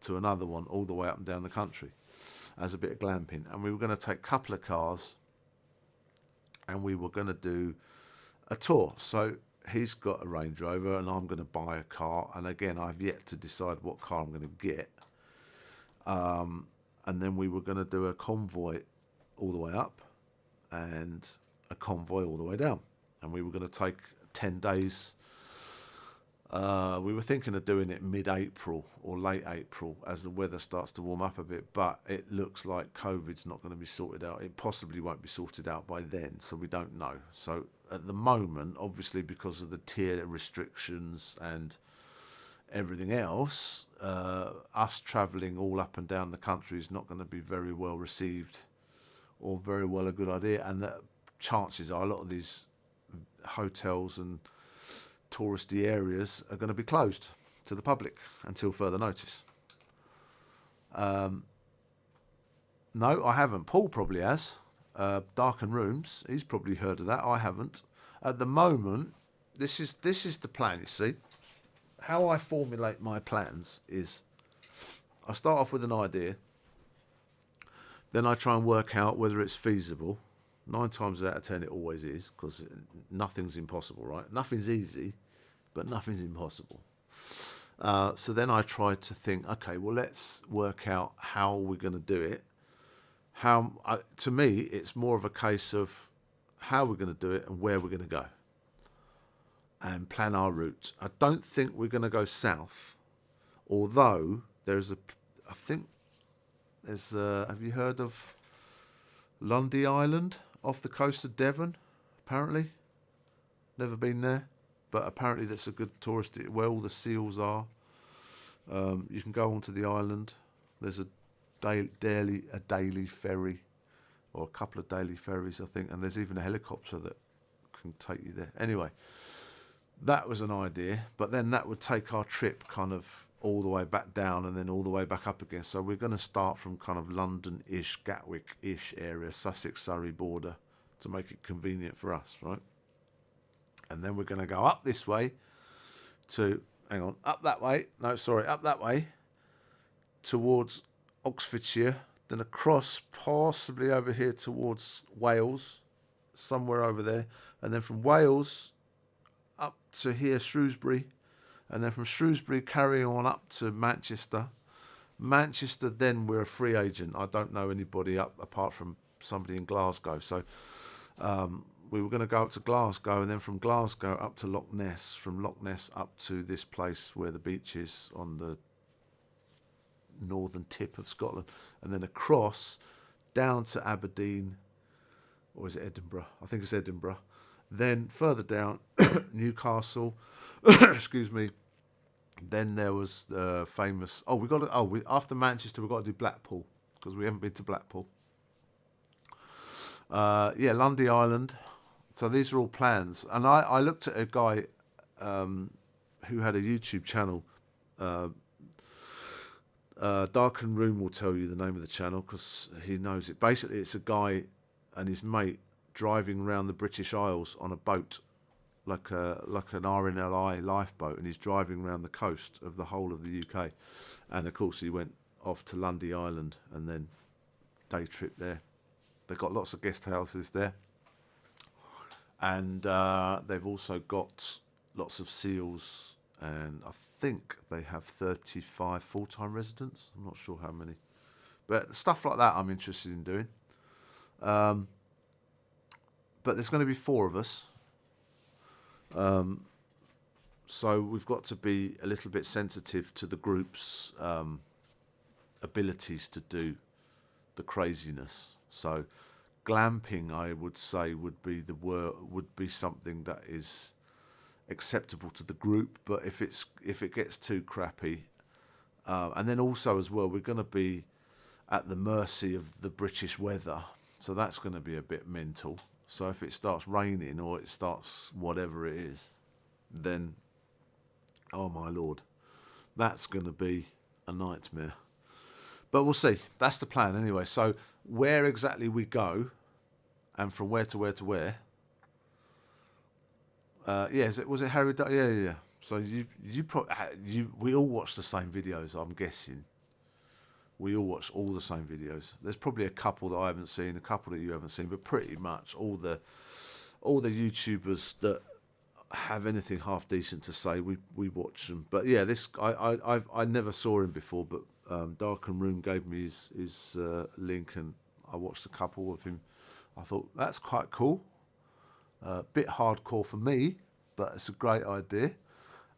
to another one all the way up and down the country as a bit of glamping. And we were going to take a couple of cars and we were going to do a tour. So he's got a Range Rover and I'm going to buy a car, and again I've yet to decide what car I'm going to get. And then we were going to do a convoy all the way up and a convoy all the way down, and we were going to take 10 days. We were thinking of doing it mid-April or late April as the weather starts to warm up a bit, but it looks like COVID's not going to be sorted out. It possibly won't be sorted out by then, so we don't know. So at the moment, obviously because of the tier restrictions and everything else, us travelling all up and down the country is not going to be very well received or very well a good idea, and that chances are a lot of these hotels and touristy areas are going to be closed to the public until further notice. No, I haven't. Paul probably has. Darken Rooms, he's probably heard of that. I haven't. At the moment, this is the plan, you see. How I formulate my plans is I start off with an idea, then I try and work out whether it's feasible. 9 times out of 10 it always is, because nothing's impossible, right? Nothing's easy, but nothing's impossible. So then I try to think, okay, well, let's work out how we're going to do it. To me, it's more of a case of how we're going to do it and where we're going to go, and plan our route. I don't think we're going to go south, although have you heard of Lundy Island off the coast of Devon? Apparently, never been there, but apparently that's a good tourist where all the seals are. You can go onto the island. There's a daily ferry, or a couple of daily ferries, I think, and there's even a helicopter that can take you there. Anyway, that was an idea, but then that would take our trip kind of all the way back down and then all the way back up again. So we're going to start from kind of London-ish, Gatwick-ish area, Sussex-Surrey border, to make it convenient for us, right? And then we're going to go up this way up that way towards Oxfordshire, then across possibly over here towards Wales, somewhere over there, and then from Wales up to here, Shrewsbury, and then from Shrewsbury carrying on up to Manchester. Manchester, then we're a free agent. I don't know anybody up apart from somebody in Glasgow. So we were going to go up to Glasgow, and then from Glasgow up to Loch Ness, from Loch Ness up to this place where the beach is on the northern tip of Scotland, and then across down to Aberdeen, or is it Edinburgh? I think it's Edinburgh. Then further down, Newcastle. Excuse me. Then there was the famous. After Manchester, we've got to do Blackpool, because we haven't been to Blackpool. Lundy Island. So these are all plans, and I looked at a guy who had a YouTube channel. Darken Room will tell you the name of the channel because he knows it. Basically, it's a guy and his mate driving around the British Isles on a boat, like an RNLI lifeboat, and he's driving around the coast of the whole of the UK. And of course, he went off to Lundy Island and then day trip there. They've got lots of guest houses there, and they've also got lots of seals, and I think they have 35 full-time residents. I'm not sure how many, but stuff like that I'm interested in doing. But there's going to be 4 of us, so we've got to be a little bit sensitive to the groups abilities to do the craziness. So glamping, I would say, would be something that is acceptable to the group. But if it gets too crappy, and then also as well, we're going to be at the mercy of the British weather, so that's going to be a bit mental. So if it starts raining or it starts whatever it is, then oh my lord, that's going to be a nightmare. But we'll see. That's the plan anyway. So where exactly we go, and from where to where to where. Yeah, was it Harry? Yeah. So we all watch the same videos. I'm guessing we all watch all the same videos. There's probably a couple that I haven't seen, a couple that you haven't seen, but pretty much all the YouTubers that have anything half decent to say, we watch them. But yeah, this I never saw him before, but Dark and Room gave me his link, and I watched a couple of him. I thought that's quite cool. Bit hardcore for me, but it's a great idea.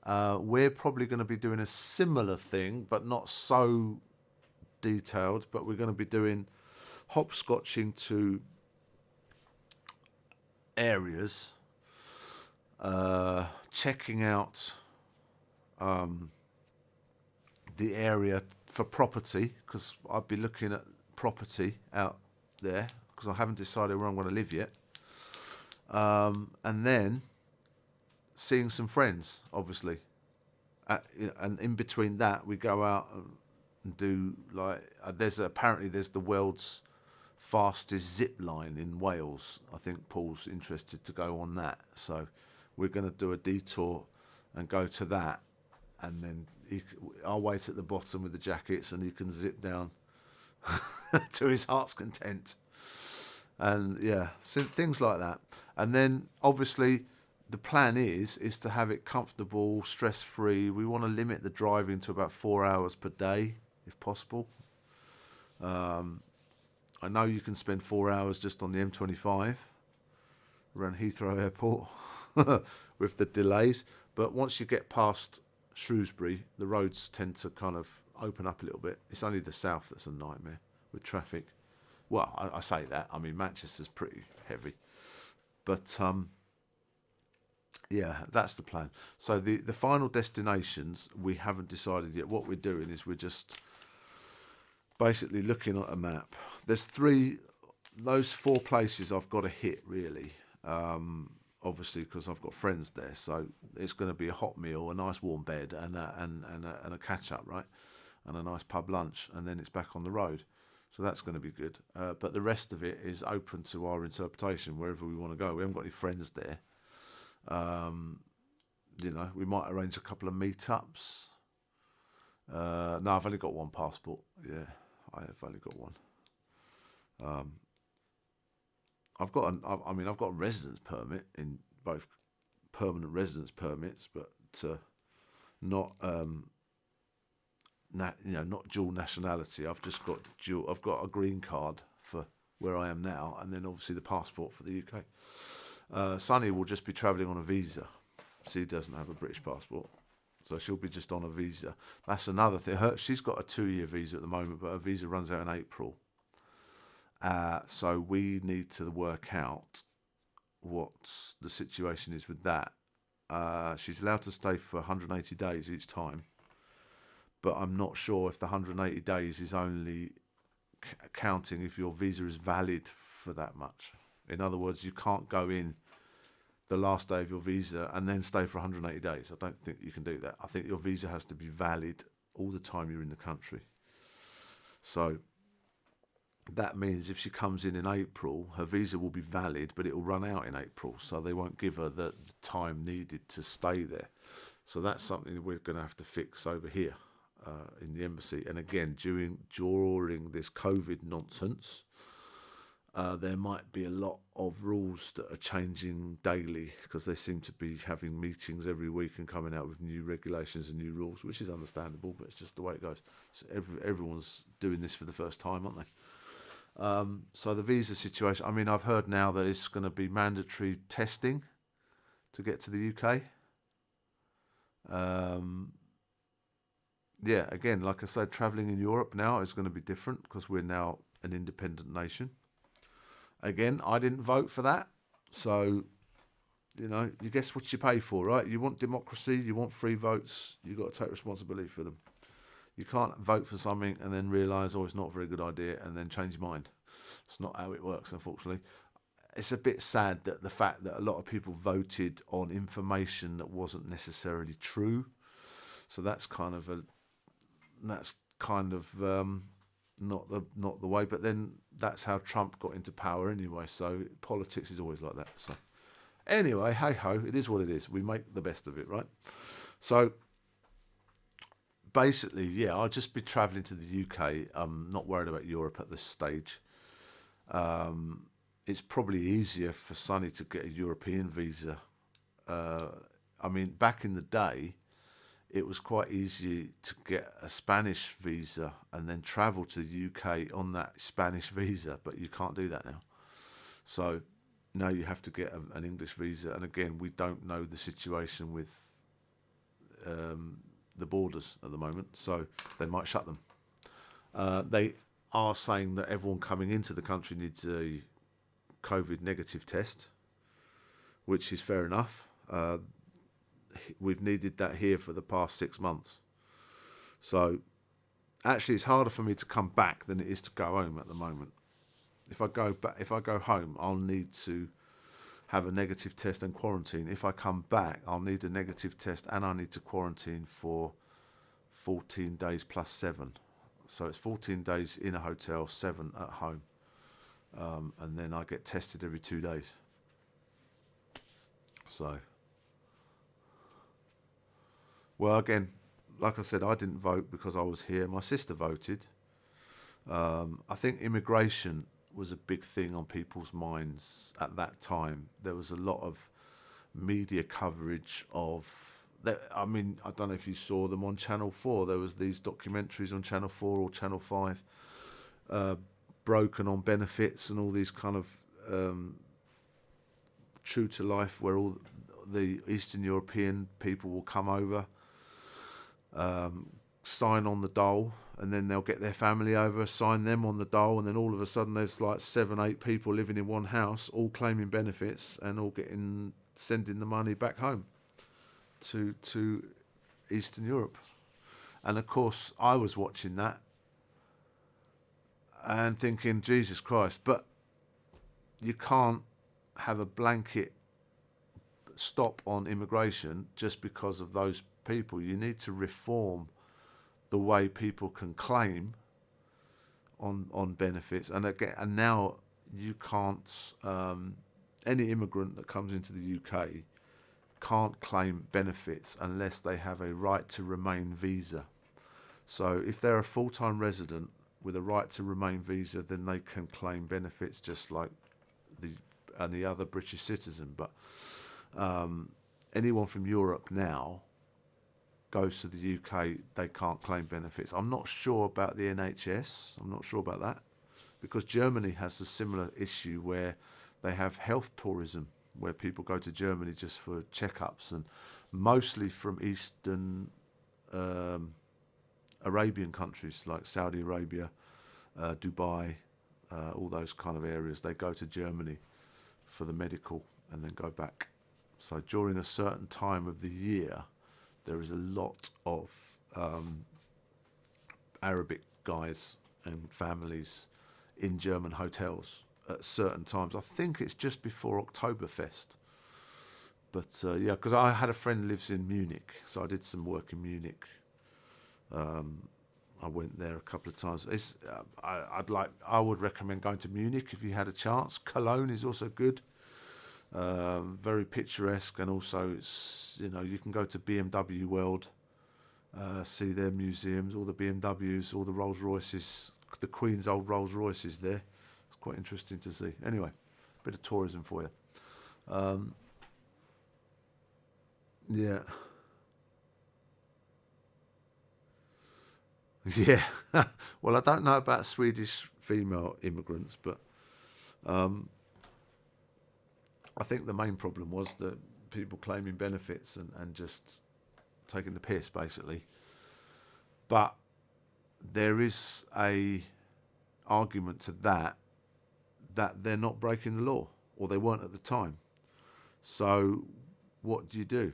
We're probably going to be doing a similar thing, but not so detailed. But we're going to be doing hopscotching to areas, checking out the area for property, because I'd be looking at property out there, because I haven't decided where I'm going to live yet. And then seeing some friends, obviously. And in between that, we go out and do, like, apparently there's the world's fastest zip line in Wales. I think Paul's interested to go on that. So we're going to do a detour and go to that. And then I'll wait at the bottom with the jackets, and he can zip down to his heart's content. And yeah, so things like that. And then obviously the plan is to have it comfortable, stress-free. We want to limit the driving to about 4 hours per day, if possible. I know you can spend 4 hours just on the M25 around Heathrow Airport with the delays. But once you get past Shrewsbury, the roads tend to kind of open up a little bit. It's only the south that's a nightmare with traffic. Well, I say that. I mean, Manchester's pretty heavy. But, yeah, that's the plan. So the final destinations, we haven't decided yet. What we're doing is we're just basically looking at a map. There's those 4 places I've got to hit, really. Obviously, because I've got friends there. So it's going to be a hot meal, a nice warm bed, and a catch-up, right? And a nice pub lunch. And then it's back on the road. So that's going to be good. But the rest of it is open to our interpretation, wherever we want to go. We haven't got any friends there. We might arrange a couple of meetups. No, I've only got one passport. Yeah, I have only got one. I've got a residence permit in both permanent residence permits, but not not dual nationality. I've just got I've got a green card for where I am now, and then obviously the passport for the UK. Sunny will just be travelling on a visa. She doesn't have a British passport, so she'll be just on a visa. That's another thing. She's got a 2-year visa at the moment, but her visa runs out in April. So we need to work out what the situation is with that. She's allowed to stay for 180 days each time, but I'm not sure if the 180 days is only counting if your visa is valid for that much. In other words, you can't go in the last day of your visa and then stay for 180 days. I don't think you can do that. I think your visa has to be valid all the time you're in the country. So that means if she comes in April, her visa will be valid, but it will run out in April. So they won't give her the time needed to stay there. So that's something that we're going to have to fix over here in the embassy. And again, during this COVID nonsense, there might be a lot of rules that are changing daily, because they seem to be having meetings every week and coming out with new regulations and new rules, which is understandable, but it's just the way it goes. So everyone's doing this for the first time, aren't they? So the visa situation, I mean, I've heard now that it's going to be mandatory testing to get to the UK. yeah, again, like I said, travelling in Europe now is going to be different because we're now an independent nation. Again, I didn't vote for that, so you guess what you pay for, right? You want democracy, you want free votes, you got to take responsibility for them. You can't vote for something and then realise, oh, it's not a very good idea, and then change your mind. It's not how it works, unfortunately. It's a bit sad that the fact that a lot of people voted on information that wasn't necessarily true. So that's kind of not the way. But then that's how Trump got into power anyway. So politics is always like that. So anyway, hey ho, it is what it is. We make the best of it, right? So basically, yeah, I'll just be travelling to the UK. I'm not worried about Europe at this stage. It's probably easier for Sonny to get a European visa. Uh, I mean, back in the day, it was quite easy to get a Spanish visa and then travel to the UK on that Spanish visa, but you can't do that now. So now you have to get an English visa. And again, we don't know the situation with the borders at the moment, so they might shut them. They are saying that everyone coming into the country needs a COVID negative test, which is fair enough. We've needed that here for the past 6 months. So actually, it's harder for me to come back than it is to go home at the moment. If I go home, I'll need to have a negative test and quarantine. If I come back, I'll need a negative test and I need to quarantine for 14 days plus 7. So it's 14 days in a hotel, 7 at home. And then I get tested every 2 days. So, well, again, like I said, I didn't vote because I was here. My sister voted. I think immigration was a big thing on people's minds at that time. There was a lot of media coverage of that. I mean, I don't know if you saw them on Channel 4. There was these documentaries on Channel 4 or Channel 5, Broken on benefits and all these kind of true to life, where all the Eastern European people will come over, sign on the dole, and then they'll get their family over, sign them on the dole, and then all of a sudden there's like 7, 8 people living in one house, all claiming benefits and all sending the money back home to Eastern Europe. And of course, I was watching that and thinking, Jesus Christ, but you can't have a blanket stop on immigration just because of those people. You need to reform the way people can claim on benefits. And again, and now you can't, any immigrant that comes into the UK can't claim benefits unless they have a right to remain visa. So if they're a full-time resident with a right to remain visa, then they can claim benefits just like the other British citizen. But anyone from Europe now goes to the UK, they can't claim benefits. I'm not sure about the NHS. I'm not sure about that, because Germany has a similar issue where they have health tourism, where people go to Germany just for checkups, and mostly from Eastern Arabian countries like Saudi Arabia, Dubai, all those kind of areas. They go to Germany for the medical and then go back. So during a certain time of the year, there is a lot of Arabic guys and families in German hotels at certain times. I think it's just before Oktoberfest. But yeah, because I had a friend who lives in Munich, so I did some work in Munich. I went there a couple of times. I would recommend going to Munich if you had a chance. Cologne is also good. Very picturesque, and also you can go to BMW World, see their museums, all the BMWs, all the Rolls Royces, the Queen's old Rolls Royces there. It's quite interesting to see. Anyway, a bit of tourism for you. Yeah, yeah. Well, I don't know about Swedish female immigrants, but I think the main problem was that people claiming benefits and just taking the piss, basically. But there is a argument to that they're not breaking the law, or they weren't at the time. So what do?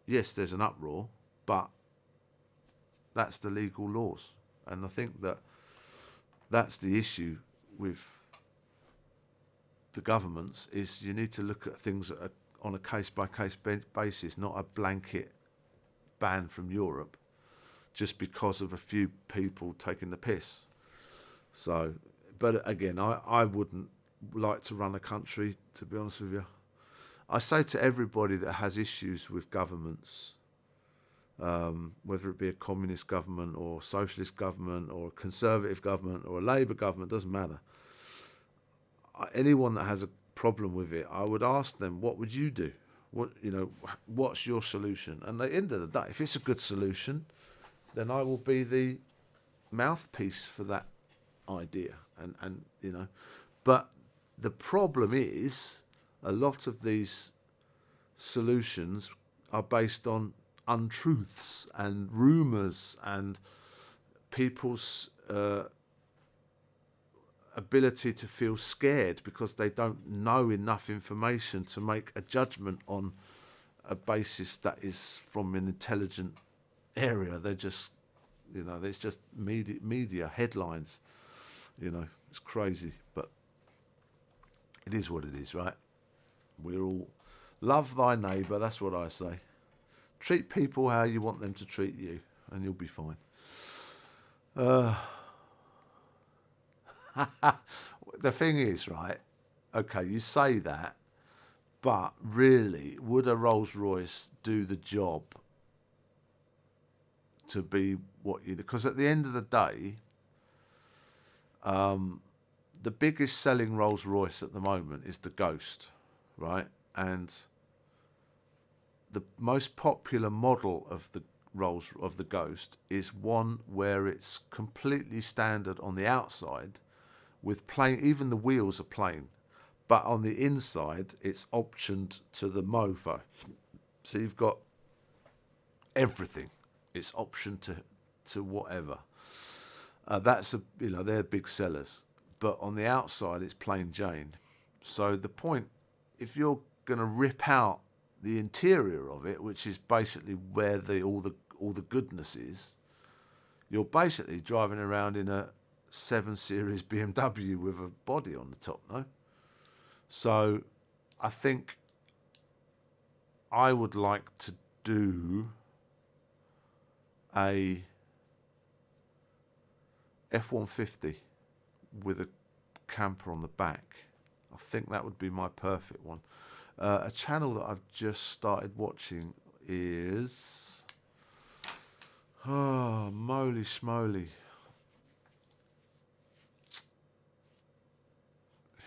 Yes, there's an uproar, but that's the legal laws. And I think that's the issue with the governments, is you need to look at things on a case-by-case basis, not a blanket ban from Europe just because of a few people taking the piss. So, but again, I wouldn't like to run a country, to be honest with you. I say to everybody that has issues with governments, whether it be a communist government or socialist government or a conservative government or a Labour government, doesn't matter. Anyone that has a problem with it, I would ask them, what would you do? What's your solution? And at the end of the day, if it's a good solution, then I will be the mouthpiece for that idea. And but the problem is, a lot of these solutions are based on untruths and rumours and people's ability to feel scared because they don't know enough information to make a judgment on a basis that is from an intelligent area. They're just, it's just media headlines. It's crazy, but it is what it is, right? We're all love thy neighbour. That's what I say. Treat people how you want them to treat you, and you'll be fine. The thing is, right? Okay, you say that, but really, would a Rolls Royce do the job to be what you do? Because at the end of the day, the biggest selling Rolls Royce at the moment is the Ghost, right? And the most popular model of the Ghost is one where it's completely standard on the outside, with plain, even the wheels are plain, but on the inside it's optioned to the mofo. So you've got everything. It's optioned to whatever. They're big sellers, but on the outside it's plain Jane. So the point, if you're going to rip out the interior of it, which is basically where all the goodness is, you're basically driving around in a 7 Series BMW with a body on the top, no? So I think I would like to do a F-150 with a camper on the back. I think that would be my perfect one. A channel that I've just started watching is... oh, moly schmoly.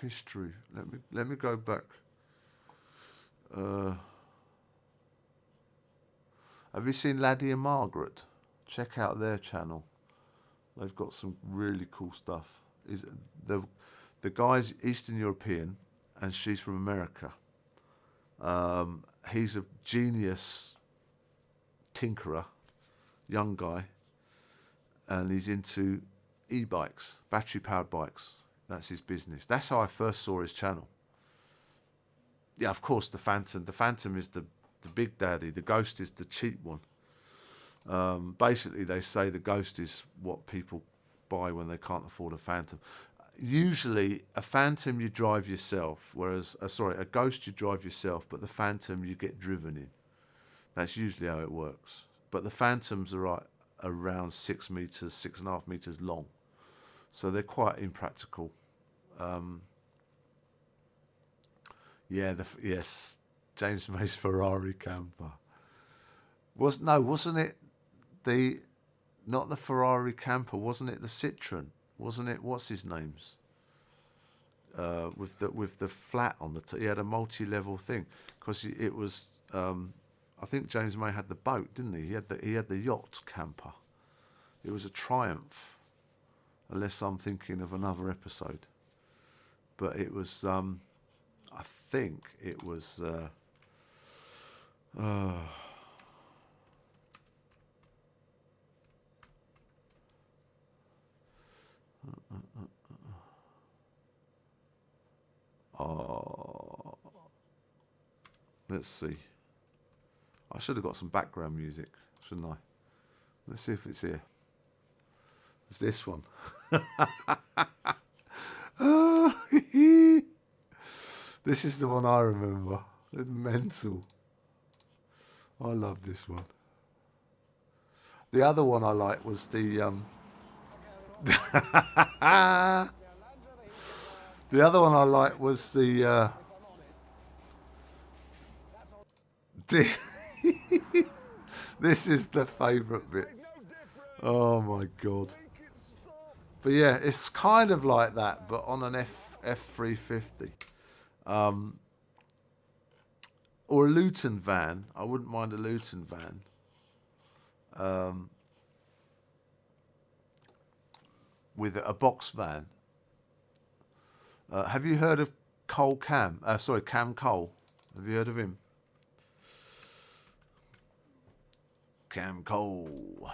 History. Let me go back. Have you seen Laddie and Margaret? Check out their channel. They've got some really cool stuff. The guy's Eastern European and she's from America. He's a genius tinkerer, young guy, and he's into e-bikes, battery-powered bikes. That's his business. That's how I first saw his channel. Yeah, of course, the Phantom. The Phantom is the big daddy. The Ghost is the cheap one. Basically, they say the Ghost is what people buy when they can't afford a Phantom. Usually, a Phantom you drive yourself, whereas, a Ghost you drive yourself, but the Phantom you get driven in. That's usually how it works. But the Phantoms are around 6 meters, 6.5 meters long. So they're quite impractical. Yes, James May's Ferrari camper. Wasn't it not the Ferrari camper? Wasn't it the Citroen? Wasn't it, what's his name's? With the flat on the top. He had a multi-level thing because it was. I think James May had the boat, didn't he? He had the yacht camper. It was a Triumph, unless I'm thinking of another episode. But it was. I think it was. Let's see. I should have got some background music, shouldn't I? Let's see if it's here. It's this one. This is the one I remember. It's mental. I love this one. The other one I liked was the the other one I liked was the this is the favourite bit. Oh my god. But yeah, it's kind of like that, but on an F350. Or a Luton van. I wouldn't mind a Luton van. With a box van. Have you heard of Cam Cole? Have you heard of him? Cam Cole.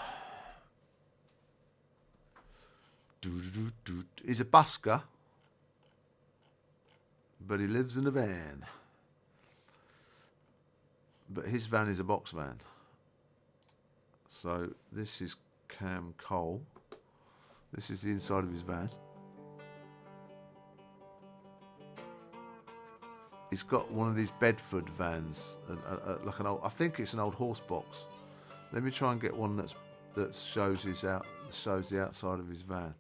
He's a busker, but he lives in a van. But his van is a box van. So this is Cam Cole. This is the inside of his van. He's got one of these Bedford vans, like an old. I think it's an old horse box. Let me try and get one that shows shows the outside of his van.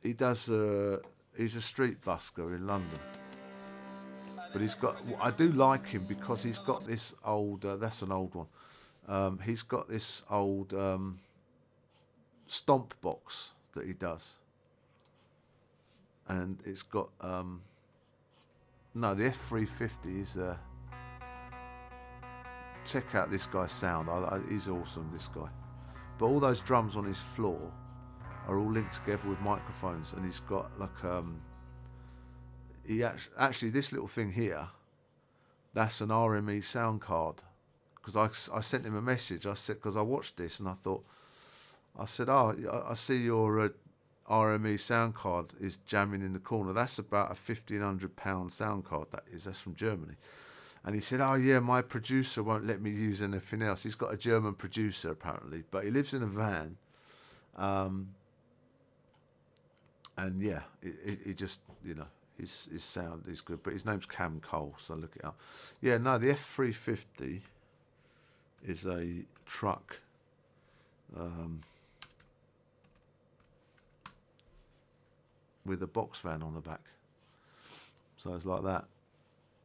He's a street busker in London, but I do like him because he's got this old. That's an old one. He's got this old stomp box that he does, and it's got no. The F350 is. Check out this guy's sound. He's awesome. This guy. But all those drums on his floor are all linked together with microphones, and he's got like actually this little thing here, that's an RME sound card, because I sent him a message. I said, because I watched this and I said, I see your RME sound card is jamming in the corner. That's about a £1,500 sound card. That's from Germany. And he said, oh yeah, my producer won't let me use anything else. He's got a German producer apparently, but he lives in a van. And yeah, he just, his sound is good. But his name's Cam Cole, so look it up. Yeah, no, the F350 is a truck. With a box van on the back. So it's like that.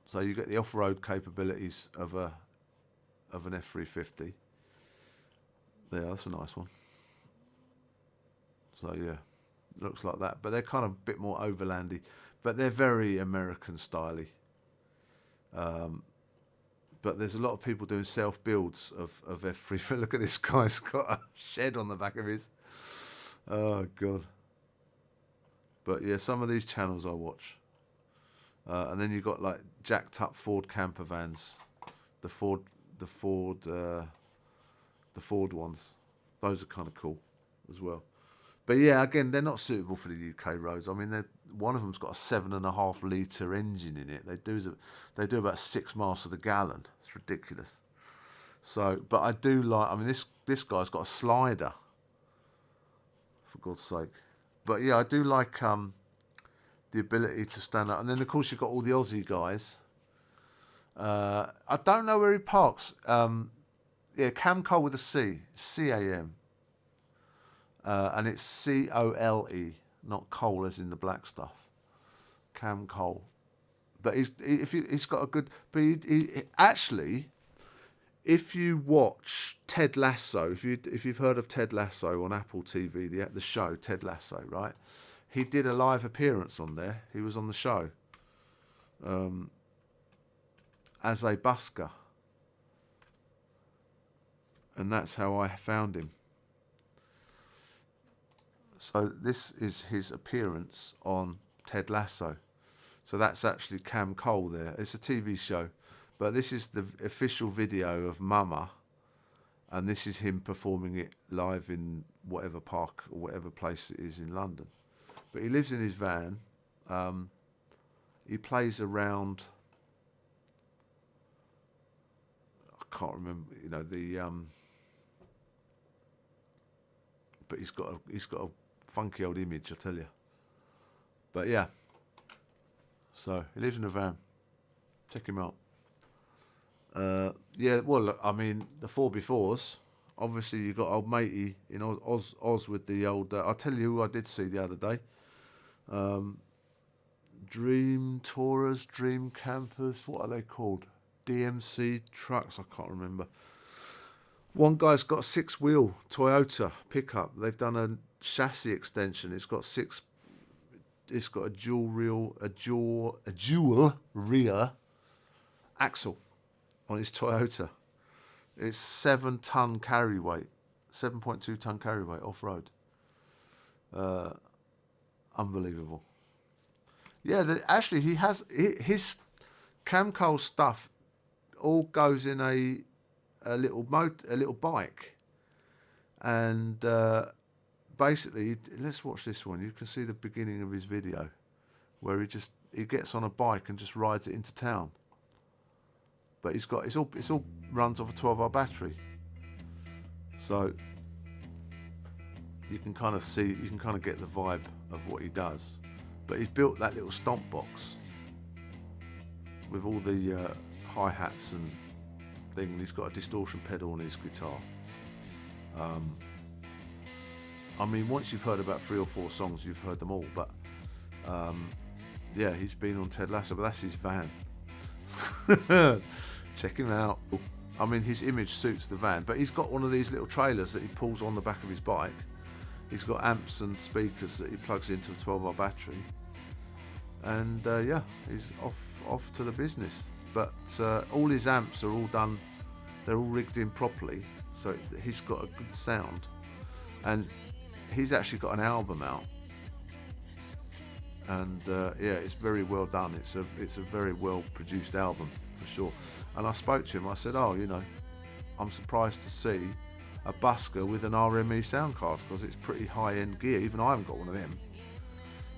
So you get the off-road capabilities of an F350. There, that's a nice one. So yeah, looks like that. But they're kind of a bit more overlandy. But they're very American styly. But there's a lot of people doing self-builds of F350. Look at this guy's got a shed on the back of his. Oh God. But yeah, some of these channels I watch. And then you've got like jacked up Ford camper vans, the Ford ones. Those are kind of cool as well. But yeah, again, they're not suitable for the UK roads. I mean, one of them's got a 7.5 litre engine in it. They do about 6 miles to the gallon. It's ridiculous. So, but I do like. I mean, this guy's got a slider. For God's sake. But yeah, I do like the ability to stand up. And then, of course, you've got all the Aussie guys. I don't know where he parks. Yeah, Cam Cole with a C. C-A-M. And it's C-O-L-E, not coal as in the black stuff. Cam Cole. But he's got a good... But he actually, if you watch Ted Lasso, if you've heard of Ted Lasso on Apple TV, the show Ted Lasso, right? He did a live appearance on there. He was on the show as a busker. And that's how I found him. So this is his appearance on Ted Lasso. So that's actually Cam Cole there. It's a TV show. But this is the official video of Mama. And this is him performing it live in whatever park or whatever place it is in London. But he lives in his van. he plays around. I can't remember, you know, the but he's got a funky old image, I tell you. But yeah, so he lives in a van. Check him out. Yeah, well, look, I mean, the 4x4s. Obviously, you got old matey in Oz with the old. I'll tell you who I did see the other day. Dream Tourers, Dream Campers. What are they called? DMC trucks. I can't remember. One guy's got a 6-wheel Toyota pickup. They've done a chassis extension. It's got a dual rear axle on his Toyota. It's 7-ton carry weight, 7.2 ton carry weight off road. Unbelievable. Yeah, actually he has his Camco stuff all goes in a little bike, and basically, let's watch this one. You can see the beginning of his video, where he gets on a bike and just rides it into town. But it's all runs off a 12-hour battery, so you can kind of get the vibe of what he does. But he's built that little stomp box with all the hi-hats and thing, and he's got a distortion pedal on his guitar. I mean, once you've heard about 3 or 4 songs, you've heard them all. But yeah, he's been on Ted Lasso, but that's his van. Check him out. I mean, his image suits the van, but he's got one of these little trailers that he pulls on the back of his bike. He's got amps and speakers that he plugs into a 12-hour battery, and yeah, he's off to the business. But all his amps are all done; they're all rigged in properly, so he's got a good sound. And he's actually got an album out, and yeah, it's very well done. It's a very well produced album for sure. And I spoke to him. I said, "Oh, you know, I'm surprised to see a busker with an RME sound card, because it's pretty high-end gear. Even I haven't got one of them.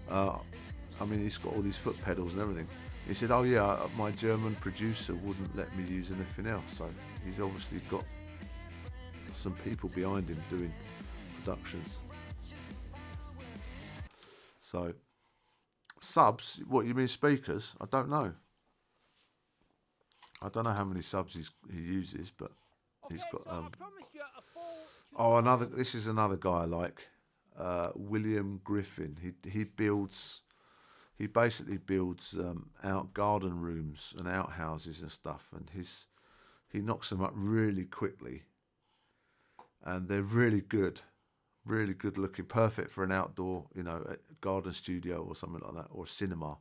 I mean, he's got all these foot pedals and everything." He said, "Oh yeah, my German producer wouldn't let me use anything else." So he's obviously got some people behind him doing productions. So subs, what you mean speakers? I don't know. I don't know how many subs he uses, but he's got. Oh, this is another guy I like, William Griffin. He basically builds out garden rooms and outhouses and stuff, and he knocks them up really quickly, and they're really good looking, perfect for an outdoor, you know, a garden studio or something like that, or cinema,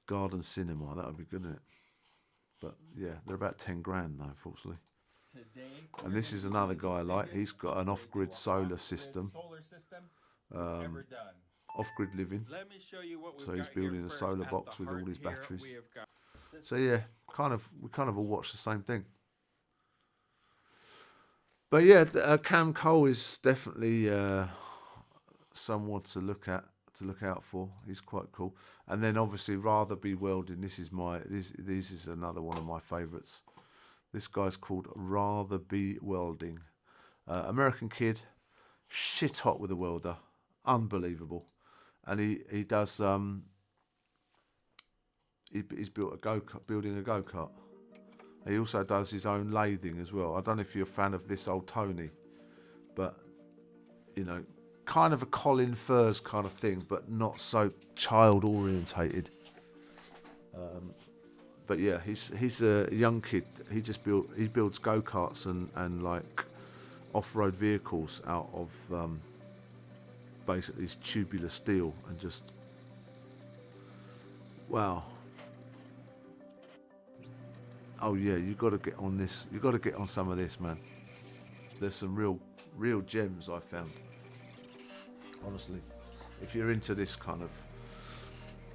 garden cinema. That would be good, isn't it? But yeah, they're about 10 grand though, unfortunately. And this is another guy I like. He's got an off-grid solar system. Off-grid living. So he's building a solar box with all his batteries. So yeah, we kind of all watch the same thing. But yeah, Cam Cole is definitely someone to look out for. He's quite cool. And then obviously Rather Be Welding. This is another one of my favourites. This guy's called Rather Be Welding. American kid, shit hot with a welder, unbelievable. And he does. He's building a go-kart. He also does his own lathing as well. I don't know if you're a fan of this old Tony, but you know, kind of a Colin Furze kind of thing, but not so child orientated. But yeah, he's a young kid. He builds go-karts and like off-road vehicles out of basically tubular steel, and just wow. Oh yeah, you got to get on this. You got to get on some of this, man. There's some real gems I found. Honestly, if you're into this kind of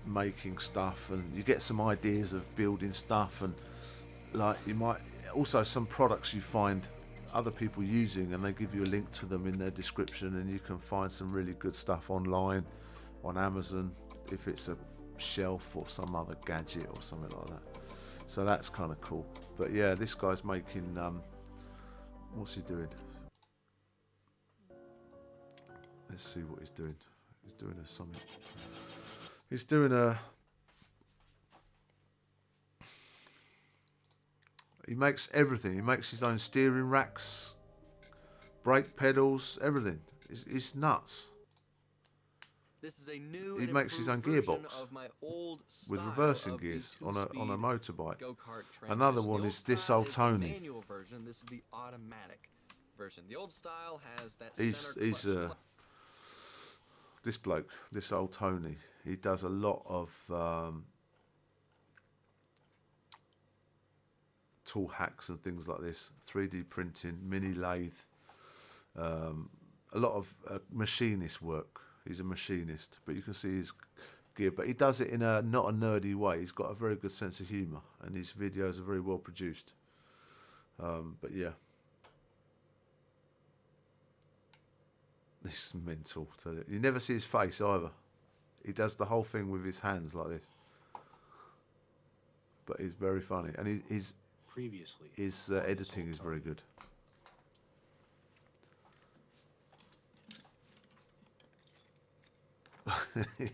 making stuff, and you get some ideas of building stuff, and like you might also some products you find other people using, and they give you a link to them in their description, and you can find some really good stuff online on Amazon if it's a shelf or some other gadget or something like that. So that's kind of cool. But yeah, this guy's making what's he doing? Let's see what he's doing. He's doing something. He's doing a. He makes everything. He makes his own steering racks, brake pedals, everything. It's nuts. This is a new He makes his own gearbox of my old with reversing gears on a motorbike. Another one is this old Tony. Manual version. This is the automatic version. The old style has that He's this bloke, this old Tony. He does a lot of tool hacks and things like this, 3D printing, mini lathe, a lot of machinist work. He's a machinist, but you can see his gear. But he does it in a not a nerdy way. He's got a very good sense of humour, and his videos are very well produced. But yeah, this is mental. You never see his face either. He does the whole thing with his hands like this. But he's very funny, and his editing is very good.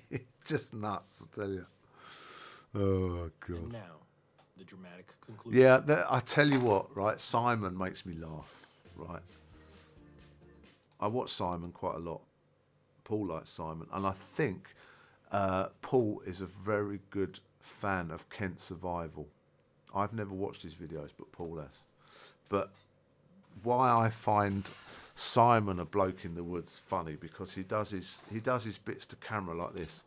It's just nuts, I tell you. Oh god. And now, the dramatic conclusion. Yeah, I tell you what, right? Simon makes me laugh, right? I watch Simon quite a lot. Paul likes Simon, and I think Paul is a very good fan of Kent Survival. I've never watched his videos, but Paul has. But why I find Simon, a bloke in the woods, funny, because he does his bits to camera like this.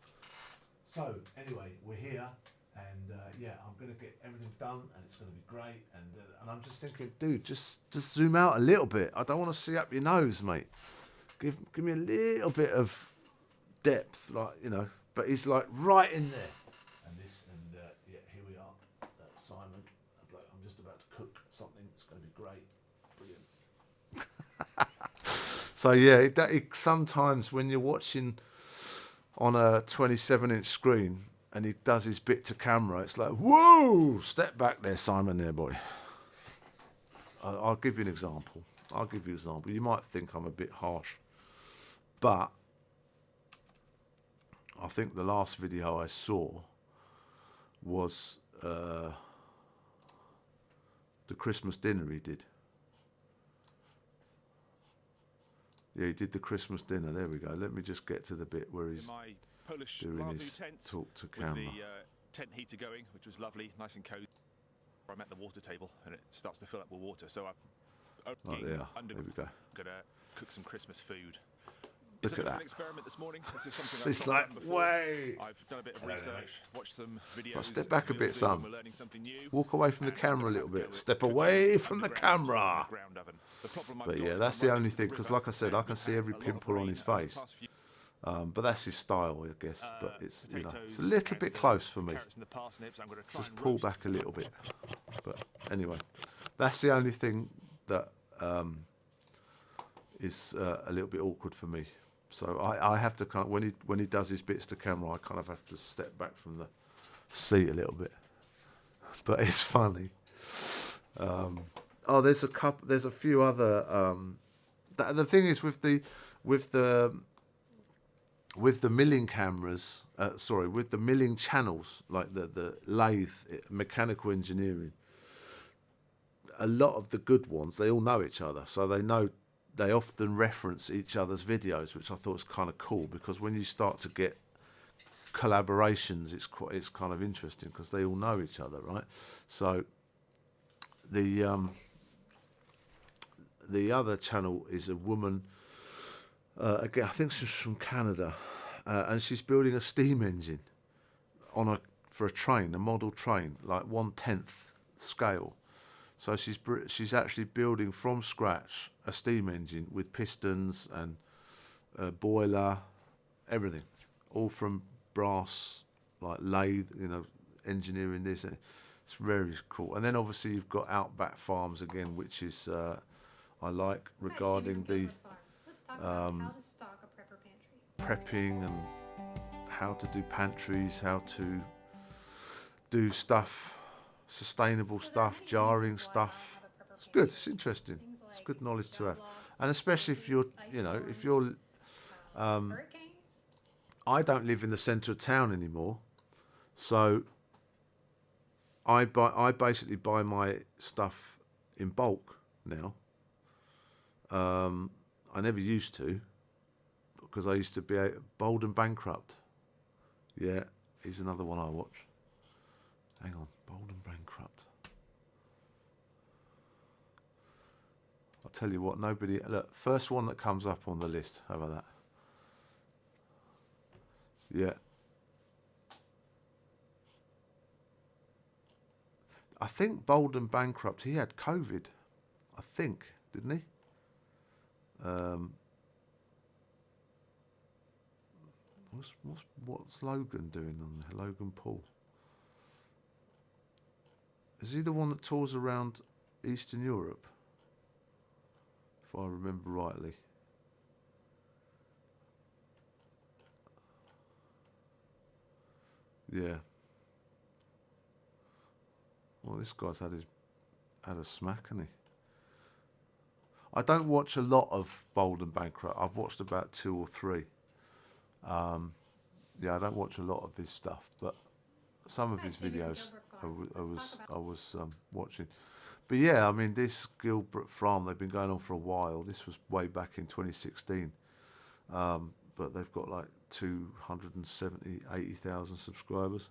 So anyway, we're here, and yeah, I'm going to get everything done, and it's going to be great. And I'm just thinking, dude, just zoom out a little bit. I don't want to see up your nose, mate. Give me a little bit of depth, like, you know. But he's like right in there. And this, and yeah, here we are. Simon, I'm just about to cook something. It's going to be great, brilliant. So yeah, sometimes when you're watching on a 27-inch screen and he does his bit to camera, it's like, whoa, step back there, Simon, there, boy. I'll give you an example. You might think I'm a bit harsh, but I think the last video I saw was the Christmas dinner he did. Yeah, he did the Christmas dinner. There we go. Let me just get to the bit where he's doing his talk to camera. With the tent heater going, which was lovely, nice and cozy. I'm at the water table, and it starts to fill up with water. So I'm there we go. Gonna cook some Christmas food. Look at that. An experiment this morning. This is something It's like, wait. I've done a bit of research, watched some videos. So step back a bit, son. We're learning something new. Walk away from the camera a little bit. Step away from the camera. But yeah, that's the only thing, because like I said, I can see every pimple on his face. But that's his style, I guess. But it's, you know, it's a little bit close for me. Just pull back a little bit. But anyway, that's the only thing that is a little bit awkward for me. So I have to kind of, when he does his bits to camera, I kind of have to step back from the seat a little bit. But it's funny. There's a few other. The thing is with the milling cameras, with the milling channels, like the lathe, mechanical engineering. A lot of the good ones, they all know each other, so they often reference each other's videos, which I thought was kind of cool, because when you start to get collaborations, it's kind of interesting because they all know each other, right? So the other channel is a woman. Again, I think she's from Canada, and she's building a steam engine for a train, a model train, like 1/10 scale. So she's actually building from scratch a steam engine with pistons and a boiler, everything, all from brass, like lathe, you know, engineering this. It's very cool. And then obviously you've got Outback Farms again, which is I like, regarding the Let's talk about how to stock a prepper pantry. prepping and how to do pantries, how to do stuff, sustainable stuff, jarring stuff. It's good. It's interesting. It's good knowledge to have, and especially if you're, you know, if you're. I don't live in the centre of town anymore, so I basically buy my stuff in bulk now. I never used to, because I used to be bold and bankrupt. Yeah, here's another one I watch. Hang on, bold and bankrupt. I'll tell you what, nobody... Look, first one that comes up on the list. How about that? Yeah. I think bold and bankrupt, he had COVID. I think, didn't he? What's Logan doing on there? Logan Paul. Is he the one that tours around Eastern Europe? If I remember rightly. Yeah. Well, this guy's had a smack, hasn't he? I don't watch a lot of Bold and Bankrupt. I've watched about 2 or 3. Yeah, I don't watch a lot of his stuff, but some of his videos I was watching. But yeah, I mean, this Gilbert Farm, they've been going on for a while. This was way back in 2016. But they've got like 80,000 subscribers.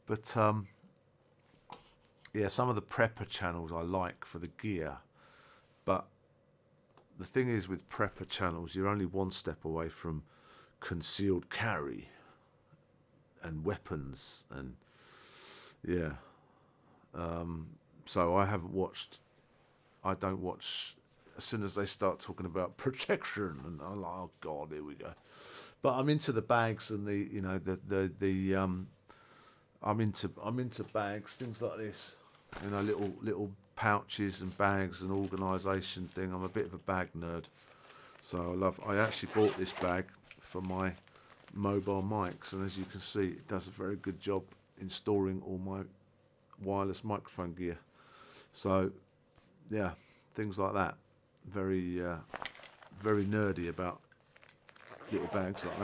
But yeah, some of the prepper channels I like for the gear. But the thing is, with prepper channels, you're only one step away from concealed carry and weapons, and yeah. So I don't watch as soon as they start talking about protection, and I'm like, oh God, here we go. But I'm into the bags and the, you know, I'm into bags, things like this, you know, little pouches and bags and organisation thing. I'm a bit of a bag nerd, so I actually bought this bag for my mobile mics, and as you can see, it does a very good job in storing all my wireless microphone gear. So yeah, things like that. Very nerdy about little bags like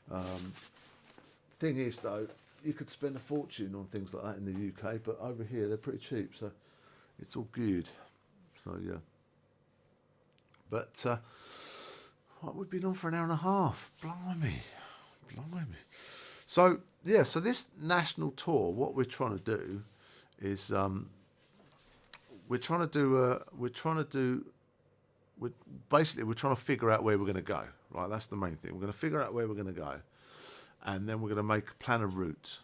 that. Thing is though, you could spend a fortune on things like that in the UK, but over here they're pretty cheap, so it's all good. So yeah. But we've been on for an hour and a half. Blimey. So yeah, so this national tour, what we're trying to do is we're trying to figure out where we're going to go. Right, that's the main thing. We're going to figure out where we're going to go, and then we're going to make a plan of route,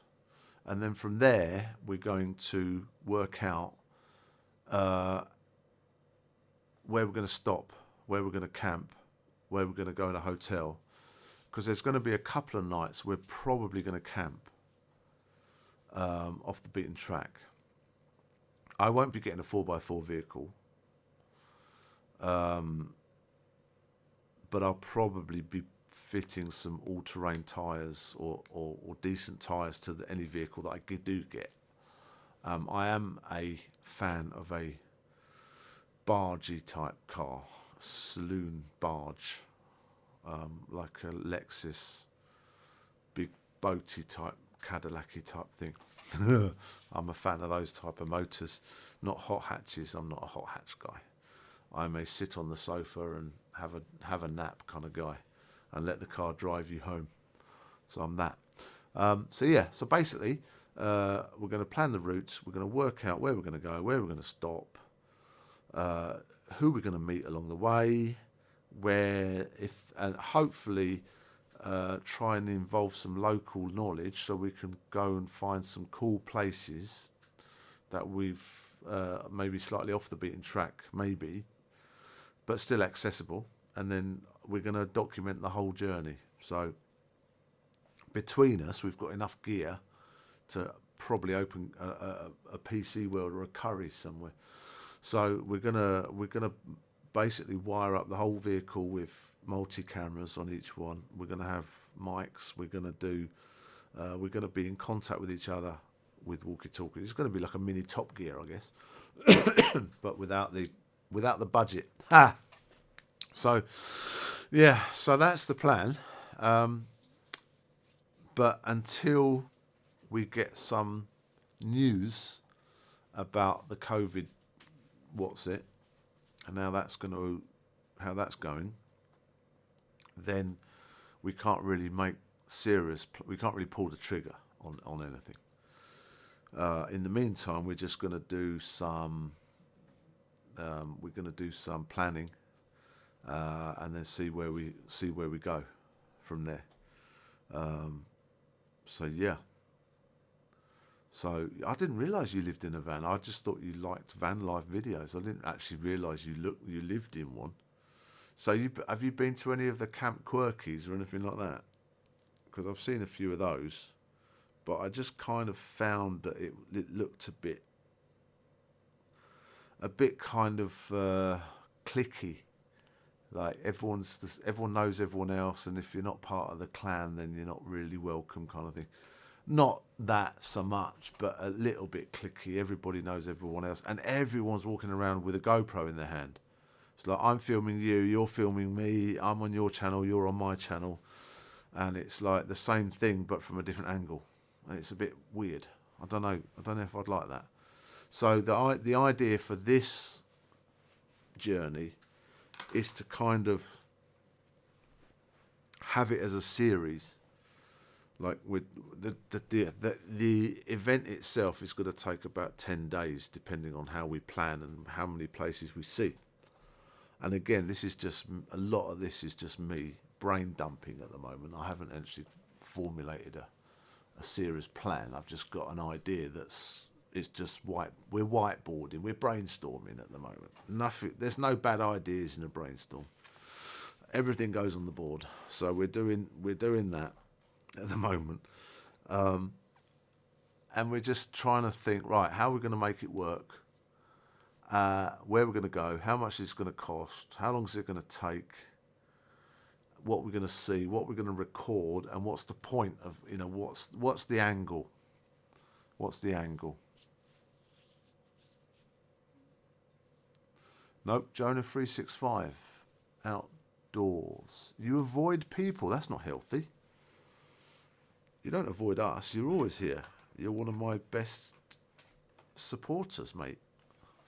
and then from there we're going to work out where we're going to stop, where we're going to camp, where we're going to go in a hotel, because there's going to be a couple of nights we're probably going to camp off the beaten track. I won't be getting a 4x4 vehicle, but I'll probably be fitting some all-terrain tyres or decent tyres to any vehicle that I do get. I am a fan of a bargey type car, a saloon barge, like a Lexus, big boaty type, Cadillac-y type thing. I'm a fan of those type of motors, not hot hatches. I'm not a hot hatch guy. I may sit on the sofa and have a nap kind of guy, and let the car drive you home. So I'm that. So yeah. So basically, we're going to plan the routes. We're going to work out where we're going to go, where we're going to stop, who we're going to meet along the way, and hopefully try and involve some local knowledge so we can go and find some cool places that we've maybe slightly off the beaten track, maybe, but still accessible. And then we're going to document the whole journey. So between us, we've got enough gear to probably open a PC World or a Curry's somewhere. So we're gonna basically wire up the whole vehicle with multi-cameras on each one. We're going to have mics. We're going to be in contact with each other with walkie-talkie. It's going to be like a mini Top Gear, I guess, but without the budget. Ha! So, yeah, so that's the plan. But until we get some news about the COVID, and how that's going, then we can't really we can't really pull the trigger on anything. In the meantime, we're just going to do some planning, and then see where we go from there. So yeah. So I didn't realise you lived in a van. I just thought you liked van life videos. I didn't actually realise you lived in one. So have you been to any of the Camp Quirkies or anything like that? Because I've seen a few of those, but I just kind of found that it looked a bit kind of cliquey. Like everyone knows everyone else, and if you're not part of the clan, then you're not really welcome, kind of thing. Not that so much, but a little bit cliquey. Everybody knows everyone else, and everyone's walking around with a GoPro in their hand. It's like, I'm filming you, you're filming me, I'm on your channel, you're on my channel, and it's like the same thing but from a different angle. And it's a bit weird. I don't know if I'd like that. So the idea for this journey is to kind of have it as a series. Like with the event itself is going to take about 10 days, depending on how we plan and how many places we see. And again, a lot of this is just me brain dumping at the moment. I haven't actually formulated a serious plan. I've just got an idea we're whiteboarding, we're brainstorming at the moment. There's no bad ideas in a brainstorm. Everything goes on the board. So we're doing that at the moment, and we're just trying to think, right, how we're going to make it work, where we're going to go, how much it's going to cost, how long is it going to take, what we're going to see, what we're going to record, and what's the point of, what's the angle, Nope, Jonah 365 outdoors. You avoid people. That's not healthy. You don't avoid us. You're always here. You're one of my best supporters, mate.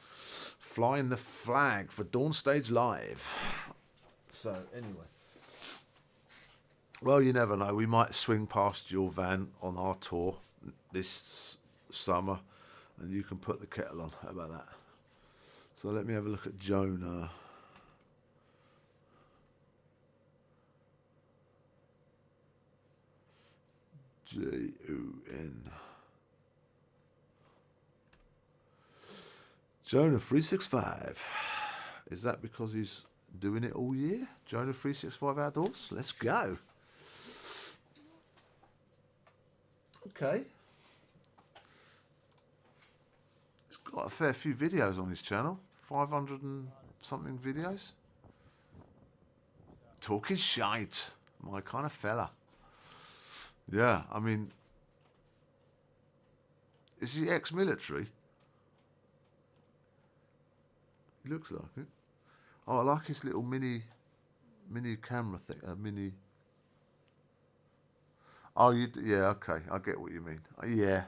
Flying the flag for Dawn Stage Live. So, anyway. Well, you never know. We might swing past your van on our tour this summer, and you can put the kettle on. How about that? So, let me have a look at Jonah. Jon. Jonah 365. Is that because he's doing it all year? Jonah 365 outdoors. Let's go. Okay. He's got a fair few videos on his channel. 500 and something videos. Talking shite. My kind of fella. Yeah, I mean, is he ex-military? He looks like it. Oh, I like his little mini camera thing. Mini. Oh, yeah, okay, I get what you mean. Yeah,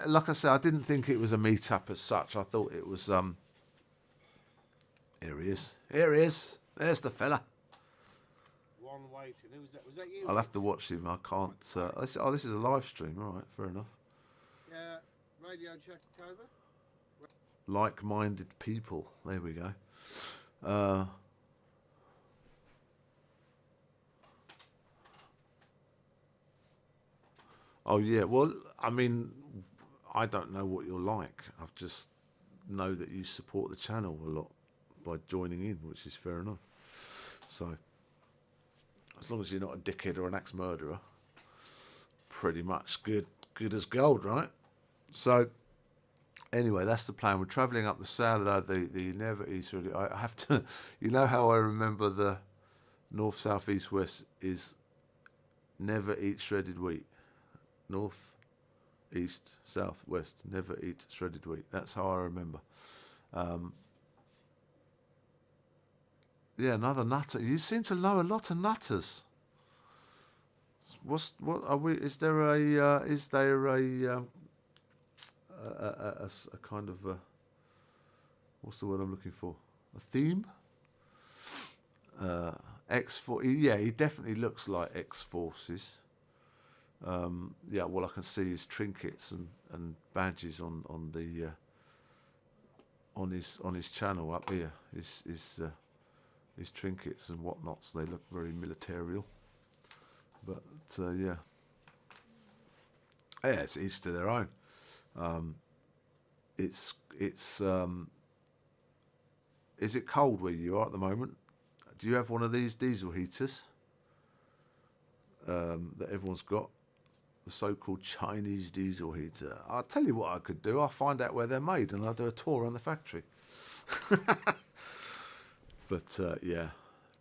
like I said, I didn't think it was a meet-up as such. I thought it was. Here he is. Here he is. There's the fella. Waiting. Was that you? I'll have to watch him. I can't. This is a live stream. All right, fair enough. Yeah, radio check over. Like-minded people. There we go. Oh yeah. Well, I mean, I don't know what you're like. I just know that you support the channel a lot by joining in, which is fair enough. So. As long as you're not a dickhead or an axe murderer, pretty much good as gold, right? So, Anyway, that's the plan. We're travelling up the south, the never east really. I have to, you know how I remember the north, south, east, west is never eat shredded wheat. North, east, south, west, never eat shredded wheat. That's how I remember. Yeah, another nutter. You seem to know a lot of nutters. What are we? Is there a kind of a, what's the word I'm looking for? A theme? X-Force. Yeah, he definitely looks like X-Forces. Yeah, well, I can see his trinkets and badges on the on his channel up here. His trinkets and whatnots. They look very militarial. But yeah, it's each to their own. It's is it cold where you are at the moment? Do you have one of these diesel heaters that everyone's got? The so-called Chinese diesel heater. I'll tell you what I could do. I'll find out where they're made and I'll do a tour on the factory. But yeah,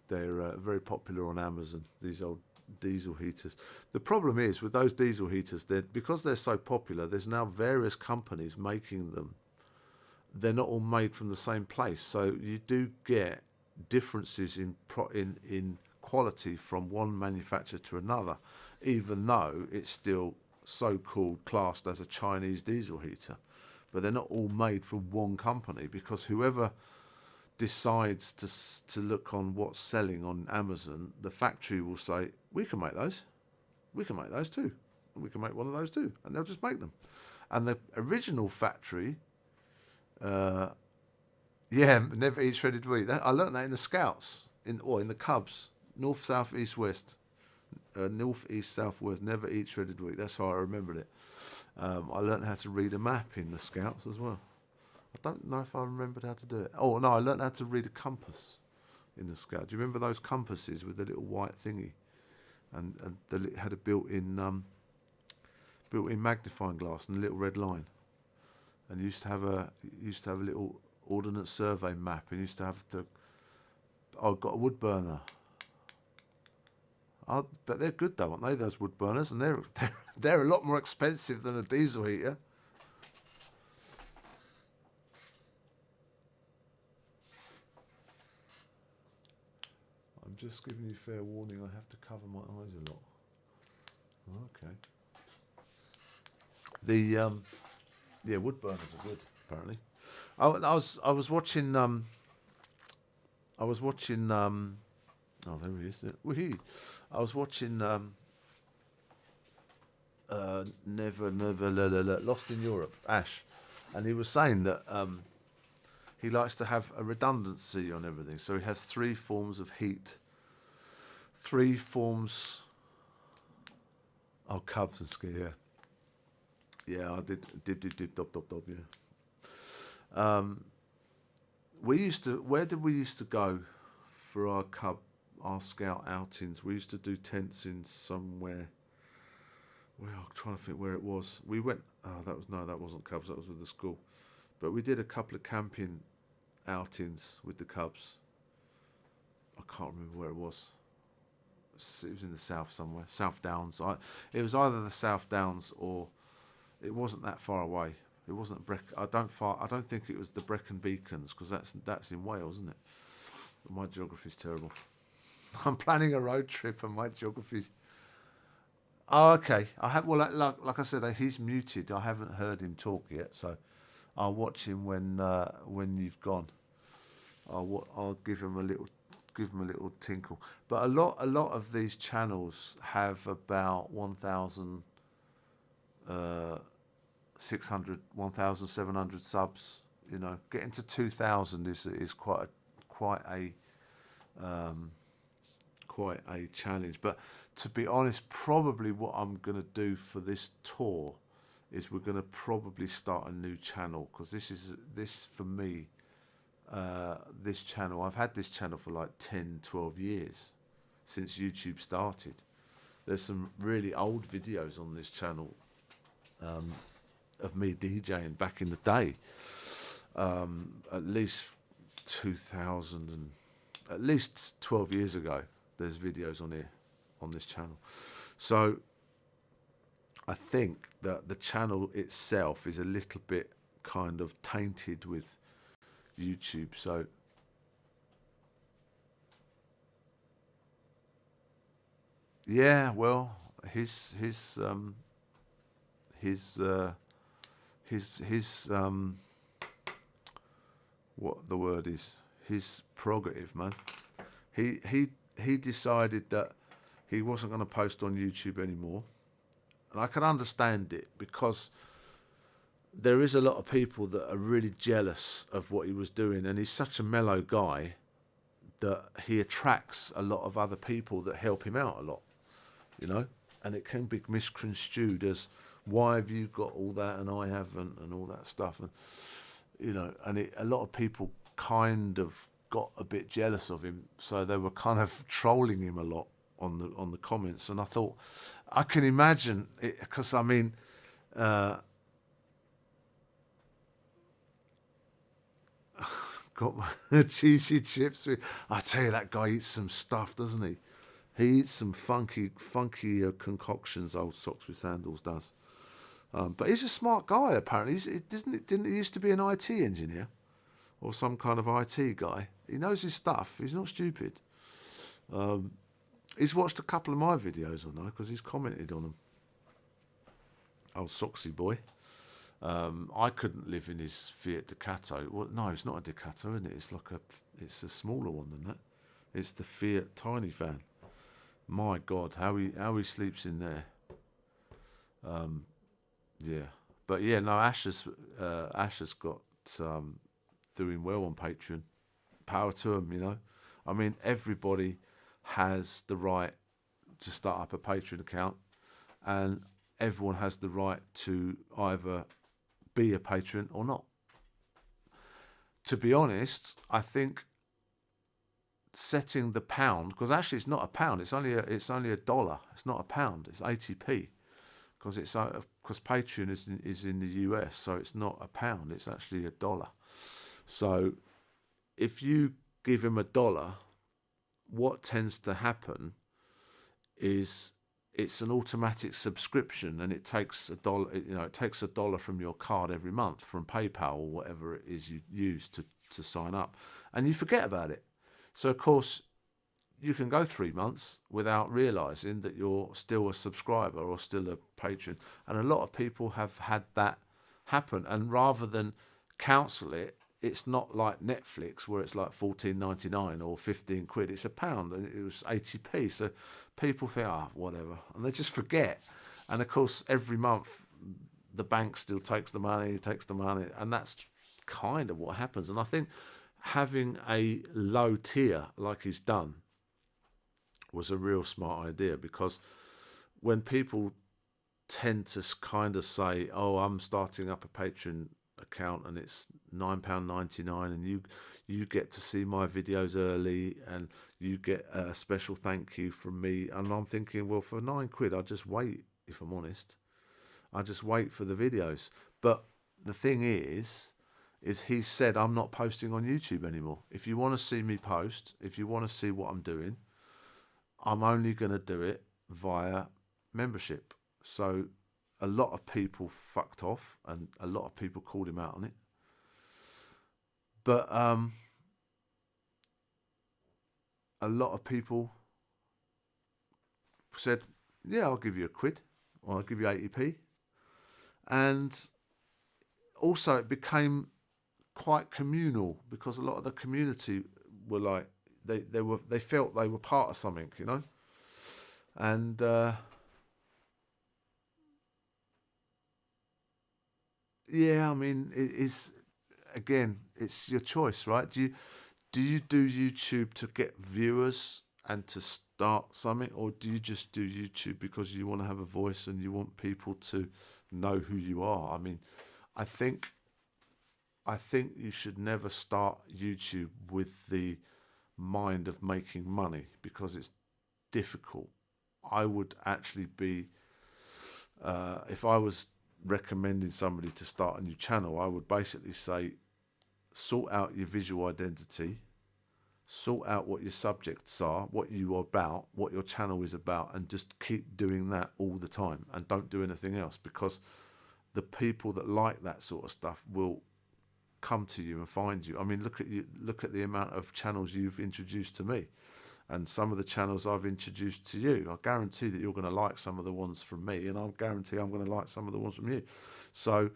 they're very popular on Amazon, these old diesel heaters. The problem is with those diesel heaters, because they're so popular, there's now various companies making them. They're not all made from the same place, so you do get differences in quality from one manufacturer to another, even though it's still so-called classed as a Chinese diesel heater. But they're not all made from one company, because whoever decides to look on what's selling on Amazon, the factory will say, we can make those. We can make those too. And we can make one of those too. And they'll just make them. And the original factory, yeah, never eat shredded wheat. I learned that in the Scouts, in the Cubs. North, south, east, west. North, east, south, west. Never eat shredded wheat. That's how I remembered it. I learned how to read a map in the Scouts as well. I don't know if I remembered how to do it. Oh, no, I learned how to read a compass in the Scout. Do you remember those compasses with the little white thingy? And it had a built-in magnifying glass and a little red line. And you used to have a little ordnance survey map. And you used to have to. I've got a wood burner. But they're good though, aren't they? Those wood burners, and they're a lot more expensive than a diesel heater. I'm just giving you fair warning. I have to cover my eyes a lot. Okay. The wood burners are good. Apparently, I was watching. Oh, there he is. Wee. I was watching Lost in Europe, Ash, and he was saying that he likes to have a redundancy on everything. So he has 3 forms of heat, 3 forms. Oh, Cubs and ski, yeah. Yeah, I did dob, yeah. Where did we used to go for our Scout outings? We used to do tents in somewhere. Well, I'm trying to think where it was. We went. Oh, that wasn't Cubs. That was with the school. But we did a couple of camping outings with the Cubs. I can't remember where it was. It was in the south somewhere. South Downs. It was either the South Downs or it wasn't that far away. It wasn't I don't think it was the Brecon Beacons, because that's in Wales, isn't it? My geography's terrible. I'm planning a road trip and my geography's. Oh, okay. I have. Well, like I said, he's muted. I haven't heard him talk yet, so I'll watch him when you've gone. I'll give him a little tinkle. But a lot of these channels have about 1,600, 1,700 subs. You know, getting to 2,000 is quite a challenge. But to be honest, probably what I'm going to do for this tour is we're going to probably start a new channel, because this for me, this channel, I've had this channel for like 10, 12 years since YouTube started. There's some really old videos on this channel, of me DJing back in the day. At least 2000 and at least 12 years ago. There's videos on here on this channel. So I think that the channel itself is a little bit kind of tainted with YouTube. So yeah, well, his what the word is, his prerogative, man. He decided that he wasn't going to post on YouTube anymore. And I can understand it, because there is a lot of people that are really jealous of what he was doing, and he's such a mellow guy that he attracts a lot of other people that help him out a lot, you know, and it can be misconstrued as, why have you got all that and I haven't, and all that stuff, and you know, and a lot of people kind of got a bit jealous of him, so they were kind of trolling him a lot on the comments. And I thought, I can imagine it, because I mean, got my cheesy chips with. I tell you, that guy eats some stuff, doesn't he? He eats some funky concoctions. Old Socks with Sandals does. But he's a smart guy, apparently. Didn't he used to be an IT engineer or some kind of IT guy? He knows his stuff. He's not stupid. He's watched a couple of my videos, I know, because he's commented on them. Old Socksy boy. I couldn't live in his Fiat Ducato. Well, no, it's not a Ducato, isn't it? It's a smaller one than that. It's the Fiat Tiny Fan. My God, how he sleeps in there. Yeah, but yeah, no, Ash has got doing well on Patreon. Power to him, you know. I mean, everybody has the right to start up a Patreon account, and everyone has the right to either be a patron or not. To be honest, I think setting the pound, because actually it's not a pound, it's only $1. It's not a pound. It's 80p, because Patreon is in the US, so it's not a pound. It's actually $1. So if you give him $1, what tends to happen is it's an automatic subscription, and it takes $1. You know, it takes $1 from your card every month from PayPal or whatever it is you use to sign up, and you forget about it. So of course you can go 3 months without realizing that you're still a subscriber or still a patron, and a lot of people have had that happen. And rather than cancel it, it's not like Netflix where it's like $14.99 or 15 quid. It's £1, and it was 80p. So people think, whatever, and they just forget. And of course, every month the bank still takes the money, and that's kind of what happens. And I think having a low tier like he's done was a real smart idea, because when people tend to kind of say, "Oh, I'm starting up a Patreon account and it's £9.99, and you get to see my videos early, and you get a special thank you from me," and I'm thinking, well, for 9 quid, I'll just wait. If I'm honest, I just wait for the videos. But the thing is he said, I'm not posting on YouTube anymore. If you want to see me post, if you want to see what I'm doing, I'm only going to do it via membership. So a lot of people fucked off, and a lot of people called him out on it. But a lot of people said, yeah, I'll give you £1, or I'll give you 80p. And also it became quite communal, because a lot of the community were like, they felt they were part of something, you know. And yeah, I mean, it's your choice, right? Do you do YouTube to get viewers and to start something, or do you just do YouTube because you want to have a voice and you want people to know who you are? I mean, I think you should never start YouTube with the mind of making money, because it's difficult. I would actually be, if I was recommending somebody to start a new channel, I would basically say, sort out your visual identity, sort out what your subjects are, what you are about, what your channel is about, and just keep doing that all the time and don't do anything else, because the people that like that sort of stuff will come to you and find you. I mean, look at the amount of channels you've introduced to me and some of the channels I've introduced to you. I guarantee that you're going to like some of the ones from me, and I guarantee I'm going to like some of the ones from you. So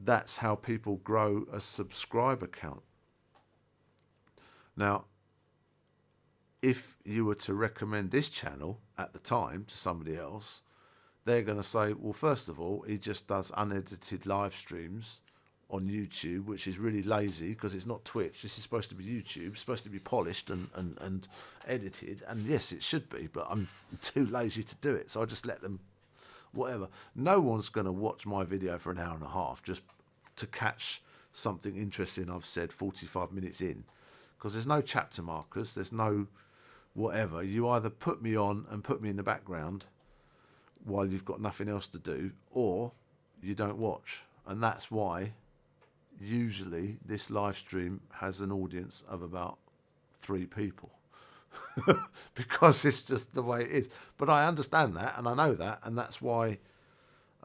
that's how people grow a subscriber count. Now, if you were to recommend this channel at the time to somebody else, they're going to say, well, first of all, he just does unedited live streams on YouTube, which is really lazy because it's not Twitch. This is supposed to be YouTube, it's supposed to be polished and edited. And yes, it should be, but I'm too lazy to do it. So I just let them, whatever. No one's going to watch my video for an hour and a half just to catch something interesting I've said 45 minutes in, because there's no chapter markers, there's no whatever. You either put me on and put me in the background while you've got nothing else to do, or you don't watch. And that's why usually this live stream has an audience of about 3 people because it's just the way it is. But I understand that and I know that, and that's why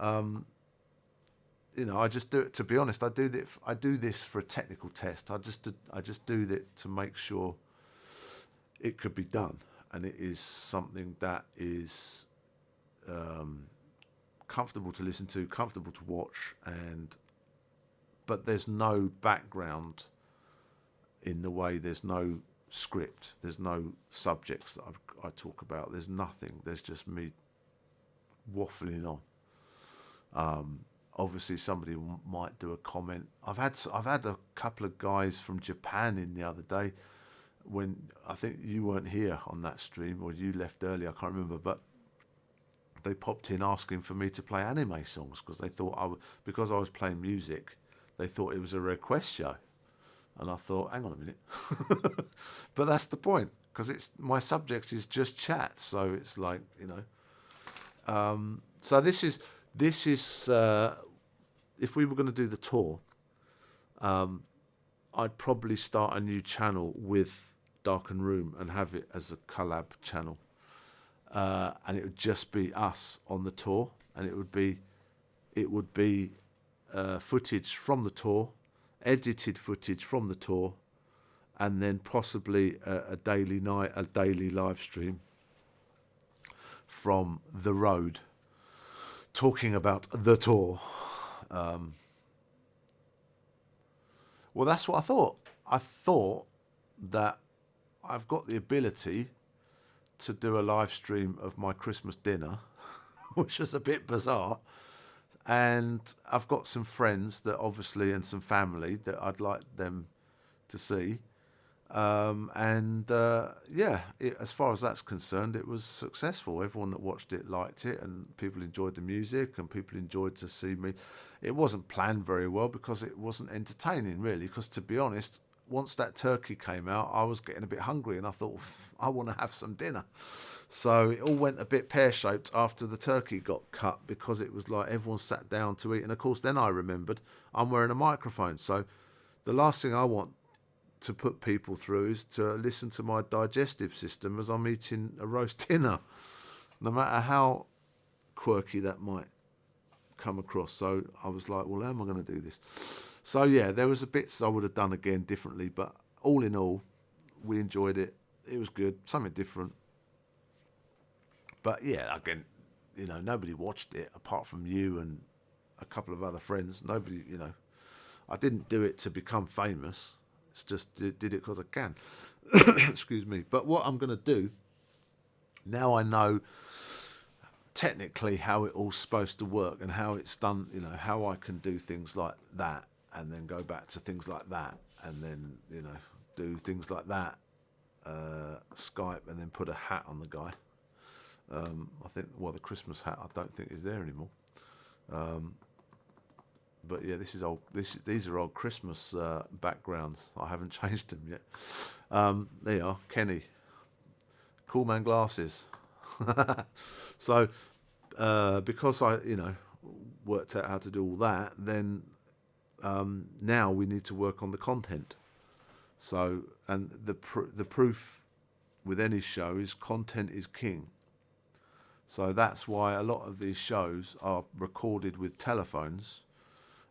you know, I just do it, to be honest. I do this for a technical test. I just do it to make sure it could be done, and it is something that is comfortable to listen to, comfortable to watch, but there's no background in the way, there's no script, there's no subjects that I talk about, there's nothing, there's just me waffling on. Obviously somebody might do a comment. I've had a couple of guys from Japan in the other day, when I think you weren't here on that stream, or you left early, I can't remember, but they popped in asking for me to play anime songs because they thought because I was playing music, they thought it was a request show. And I thought, hang on a minute. But that's the point, because my subject is just chat, so it's like, you know. So this is if we were going to do the tour, I'd probably start a new channel with Darken Room and have it as a collab channel. And it would just be us on the tour, and it would be footage from the tour, edited footage from the tour, and then possibly a daily live stream from the road, talking about the tour. Well, that's what I thought. I thought that I've got the ability to do a live stream of my Christmas dinner, which was a bit bizarre. And I've got some friends that obviously, and some family that I'd like them to see. Yeah, as far as that's concerned, it was successful. Everyone that watched it liked it, and people enjoyed the music, and people enjoyed to see me. It wasn't planned very well because it wasn't entertaining, really, because to be honest, once that turkey came out, I was getting a bit hungry, and I thought, I want to have some dinner. So it all went a bit pear-shaped after the turkey got cut, because it was like everyone sat down to eat. And of course, then I remembered I'm wearing a microphone. So the last thing I want to put people through is to listen to my digestive system as I'm eating a roast dinner, no matter how quirky that might come across. So I was like, well, how am I going to do this? So yeah, there was a bits I would have done again differently, but all in all, we enjoyed it. It was good, something different. But yeah, again, you know, nobody watched it apart from you and a couple of other friends. Nobody, you know, I didn't do it to become famous. It's just did it because I can. Excuse me. But what I'm going to do, now I know technically how it all's supposed to work and how it's done, you know, how I can do things like that and then go back to things like that and then, you know, do things like that, Skype, and then put a hat on the guy. I think, well, the Christmas hat I don't think is there anymore. But yeah, this is old. These are old Christmas backgrounds. I haven't changed them yet. There you are, Kenny. Cool man glasses. So because I, you know, worked out how to do all that, then now we need to work on the content. So, and the proof with any show is content is king. So that's why a lot of these shows are recorded with telephones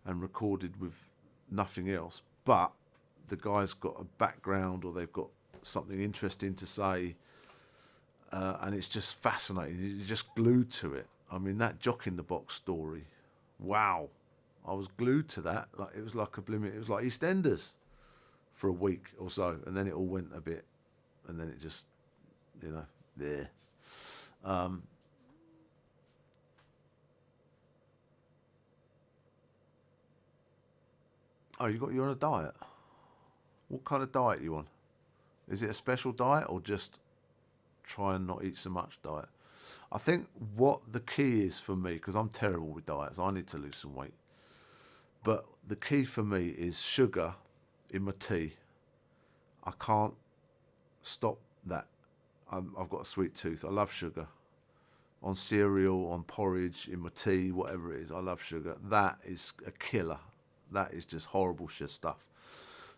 and recorded with nothing else. But the guy's got a background or they've got something interesting to say, and it's just fascinating. You're just glued to it. I mean, that Jock in the Box story, wow. I was glued to that. Like it was like it was like EastEnders for a week or so, and then it all went a bit, and then it just, there. Oh, you're on a diet. What kind of diet are you on? Is it a special diet or just try and not eat so much diet? I think what the key is for me, because I'm terrible with diets, I need to lose some weight. But the key for me is sugar in my tea. I can't stop that. I've got a sweet tooth. I love sugar. On cereal, on porridge, in my tea, whatever it is, I love sugar. That is a killer. That is just horrible shit stuff.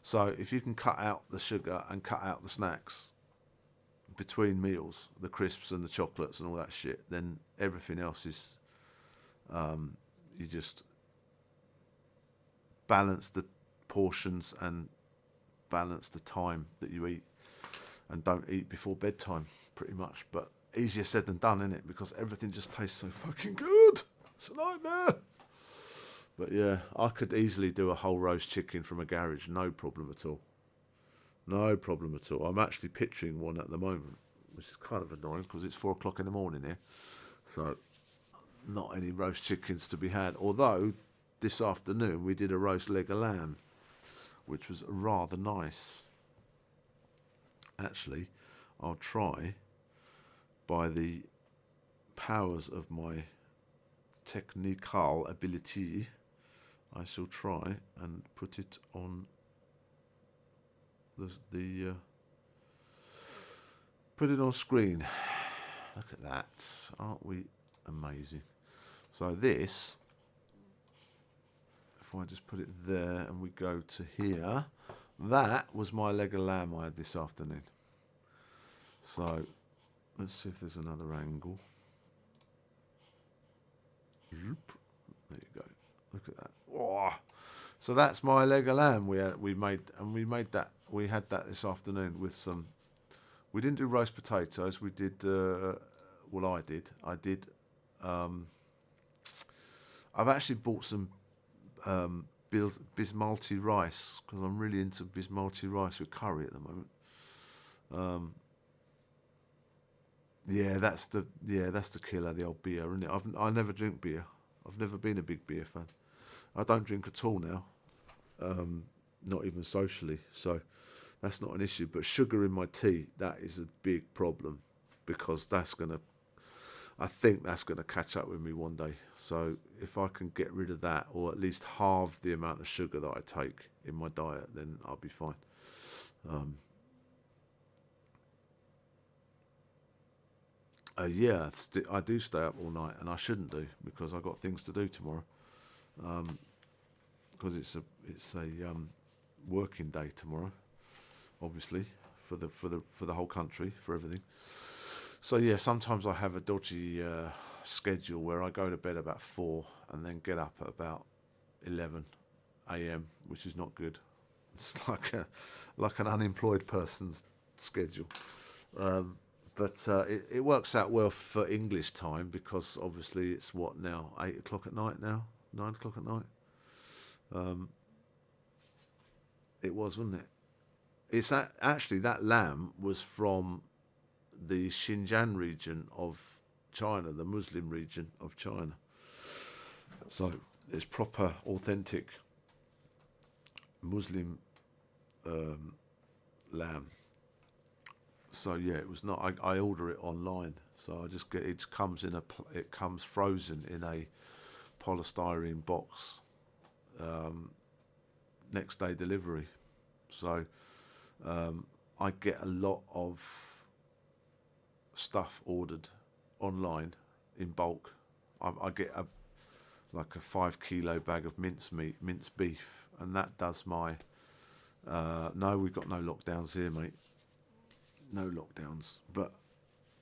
So if you can cut out the sugar and cut out the snacks between meals, the crisps and the chocolates and all that shit, then everything else is, you just balance the portions and balance the time that you eat, and don't eat before bedtime, pretty much. But easier said than done, isn't it? Because everything just tastes so fucking good. It's a nightmare. But yeah, I could easily do a whole roast chicken from a garage, no problem at all. No problem at all. I'm actually picturing one at the moment, which is kind of annoying because it's 4 o'clock in the morning here. So, not any roast chickens to be had. Although, this afternoon we did a roast leg of lamb, which was rather nice. Actually, I'll try, by the powers of my technical ability, I shall try and put it on put it on screen. Look at that. Aren't we amazing? So this, if I just put it there and we go to here, that was my leg of lamb I had this afternoon. So let's see if there's another angle. There you go. Look at that. Oh. So that's my leg of lamb we had that this afternoon with some. We didn't do roast potatoes. We did. I did. I've actually bought some basmati rice because I'm really into basmati rice with curry at the moment. That's the killer, the old beer, isn't it? I never drink beer. I've never been a big beer fan. I don't drink at all now, not even socially. So that's not an issue. But sugar in my tea, that is a big problem because I think that's gonna catch up with me one day. So if I can get rid of that, or at least halve the amount of sugar that I take in my diet, then I'll be fine. I do stay up all night, and I shouldn't do because I've got things to do tomorrow. Because it's a working day tomorrow, obviously for the whole country, for everything. So yeah, sometimes I have a dodgy schedule where I go to bed about 4 and then get up at about 11 a.m., which is not good. It's like an unemployed person's schedule. But it works out well for English time because obviously it's what now, 8 o'clock at night now, 9 o'clock at night. It was, wasn't it? It's actually that lamb was from the Xinjiang region of China, the Muslim region of China. So it's proper, authentic Muslim lamb. So yeah, it was not. I order it online, so I just get it. It comes frozen in a polystyrene box. Next day delivery. So I get a lot of stuff ordered online in bulk. I get like a 5 kilo bag of minced beef, and that does my. No, we've got no lockdowns here, mate. No lockdowns, but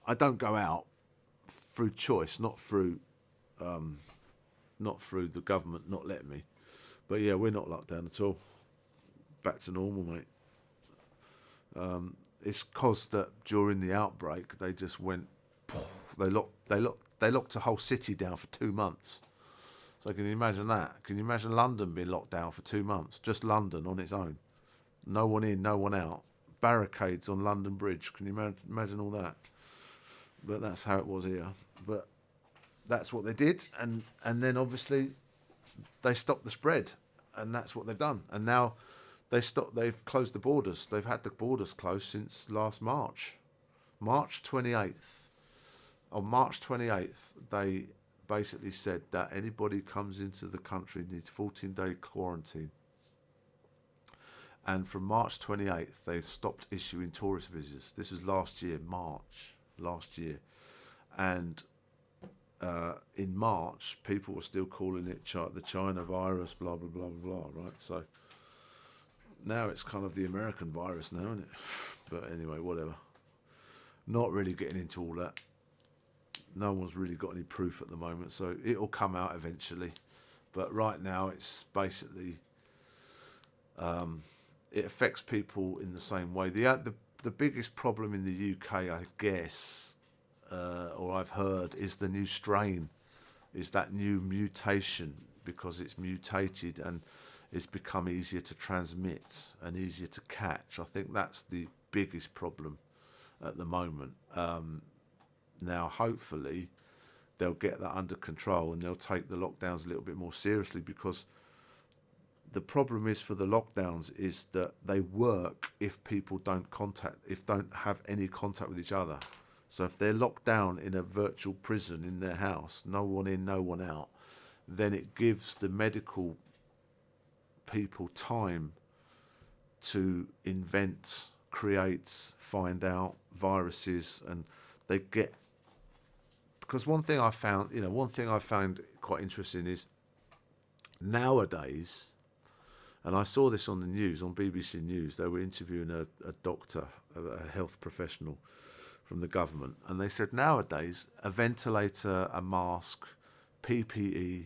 I don't go out through choice, not through the government not letting me. But yeah, we're not locked down at all. Back to normal, mate. It's cause that during the outbreak they just went. They locked a whole city down for 2 months. So can you imagine that? Can you imagine London being locked down for 2 months? Just London on its own. No one in, no one out. Barricades on London Bridge. Can you imagine all that? But that's how it was here. But that's what they did, and then obviously they stopped the spread, and that's what they've done. And now they've closed the borders. They've had the borders closed since last March. March 28th. On March 28th, they basically said that anybody comes into the country needs 14-day quarantine. And from March 28th, they stopped issuing tourist visas. This was last year, March last year. And in March, people were still calling it the China virus, blah, blah, blah, blah, blah, right? So now it's kind of the American virus now, isn't it? But anyway, whatever. Not really getting into all that. No one's really got any proof at the moment, so it'll come out eventually. But right now, it's basically it affects people in the same way. The biggest problem in the UK, I guess, or I've heard, is the new strain, is that new mutation, because it's mutated and it's become easier to transmit and easier to catch. I think that's the biggest problem at the moment. Now, hopefully, they'll get that under control and they'll take the lockdowns a little bit more seriously, because the problem is for the lockdowns is that they work if people don't have any contact with each other. So if they're locked down in a virtual prison in their house, no one in, no one out, then it gives the medical people time to invent, create, find out viruses, and they get. Because one thing I found quite interesting is nowadays, and I saw this on the news, on BBC News, they were interviewing a doctor, a health professional from the government, and they said nowadays a ventilator, a mask, PPE,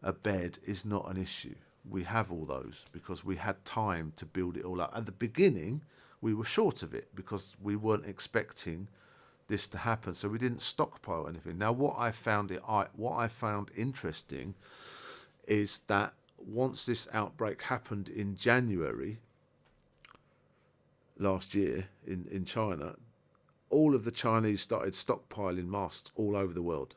a bed is not an issue. We have all those because we had time to build it all up. At the beginning, we were short of it because we weren't expecting this to happen, so we didn't stockpile anything. Now, what I found interesting is that once this outbreak happened in January last year in China, all of the Chinese started stockpiling masks all over the world.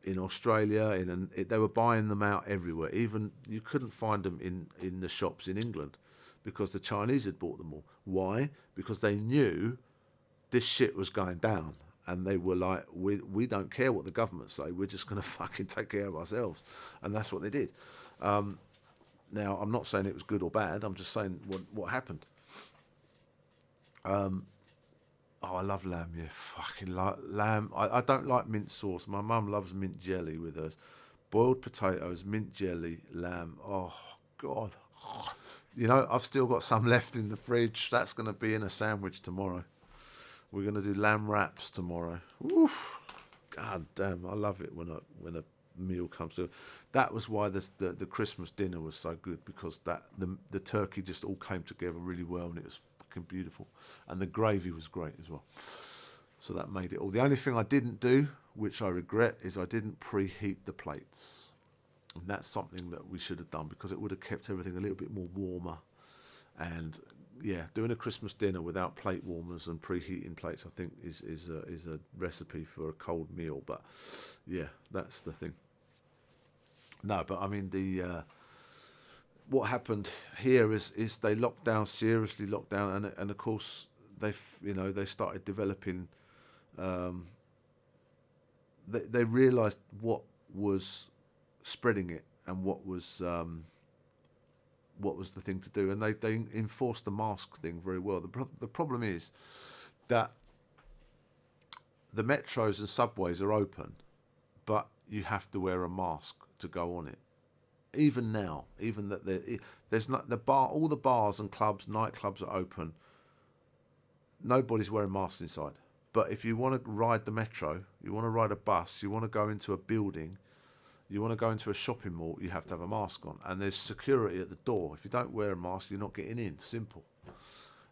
In Australia, they were buying them out everywhere. Even you couldn't find them in the shops in England because the Chinese had bought them all. Why? Because they knew this shit was going down. And they were like, we don't care what the government say. We're just going to fucking take care of ourselves. And that's what they did. Now, I'm not saying it was good or bad. I'm just saying what happened. I love lamb. Yeah, fucking lamb. I don't like mint sauce. My mum loves mint jelly with hers. Boiled potatoes, mint jelly, lamb. Oh, God. You know, I've still got some left in the fridge. That's going to be in a sandwich tomorrow. We're going to do lamb wraps tomorrow. Oof. God damn, I love it when a meal comes to. That was why the Christmas dinner was so good, because the turkey just all came together really well, and it was fucking beautiful. And the gravy was great as well. So that made it all. The only thing I didn't do, which I regret, is I didn't preheat the plates. And that's something that we should have done, because it would have kept everything a little bit more warmer. And yeah, doing a Christmas dinner without plate warmers and preheating plates, I think, is a recipe for a cold meal. But yeah, that's the thing. No, but I mean what happened here is they locked down, seriously locked down, and of course they started developing. They realised what was spreading it and what was the thing to do, and they enforced the mask thing very well. The problem is that the metros and subways are open, but you have to wear a mask to go on it. even now, even that there's not all the bars and clubs, nightclubs are open. Nobody's wearing masks inside. But if you want to ride the metro, you want to ride a bus, you want to go into a building, you want to go into a shopping mall, you have to have a mask on. And there's security at the door. If you don't wear a mask, you're not getting in. Simple.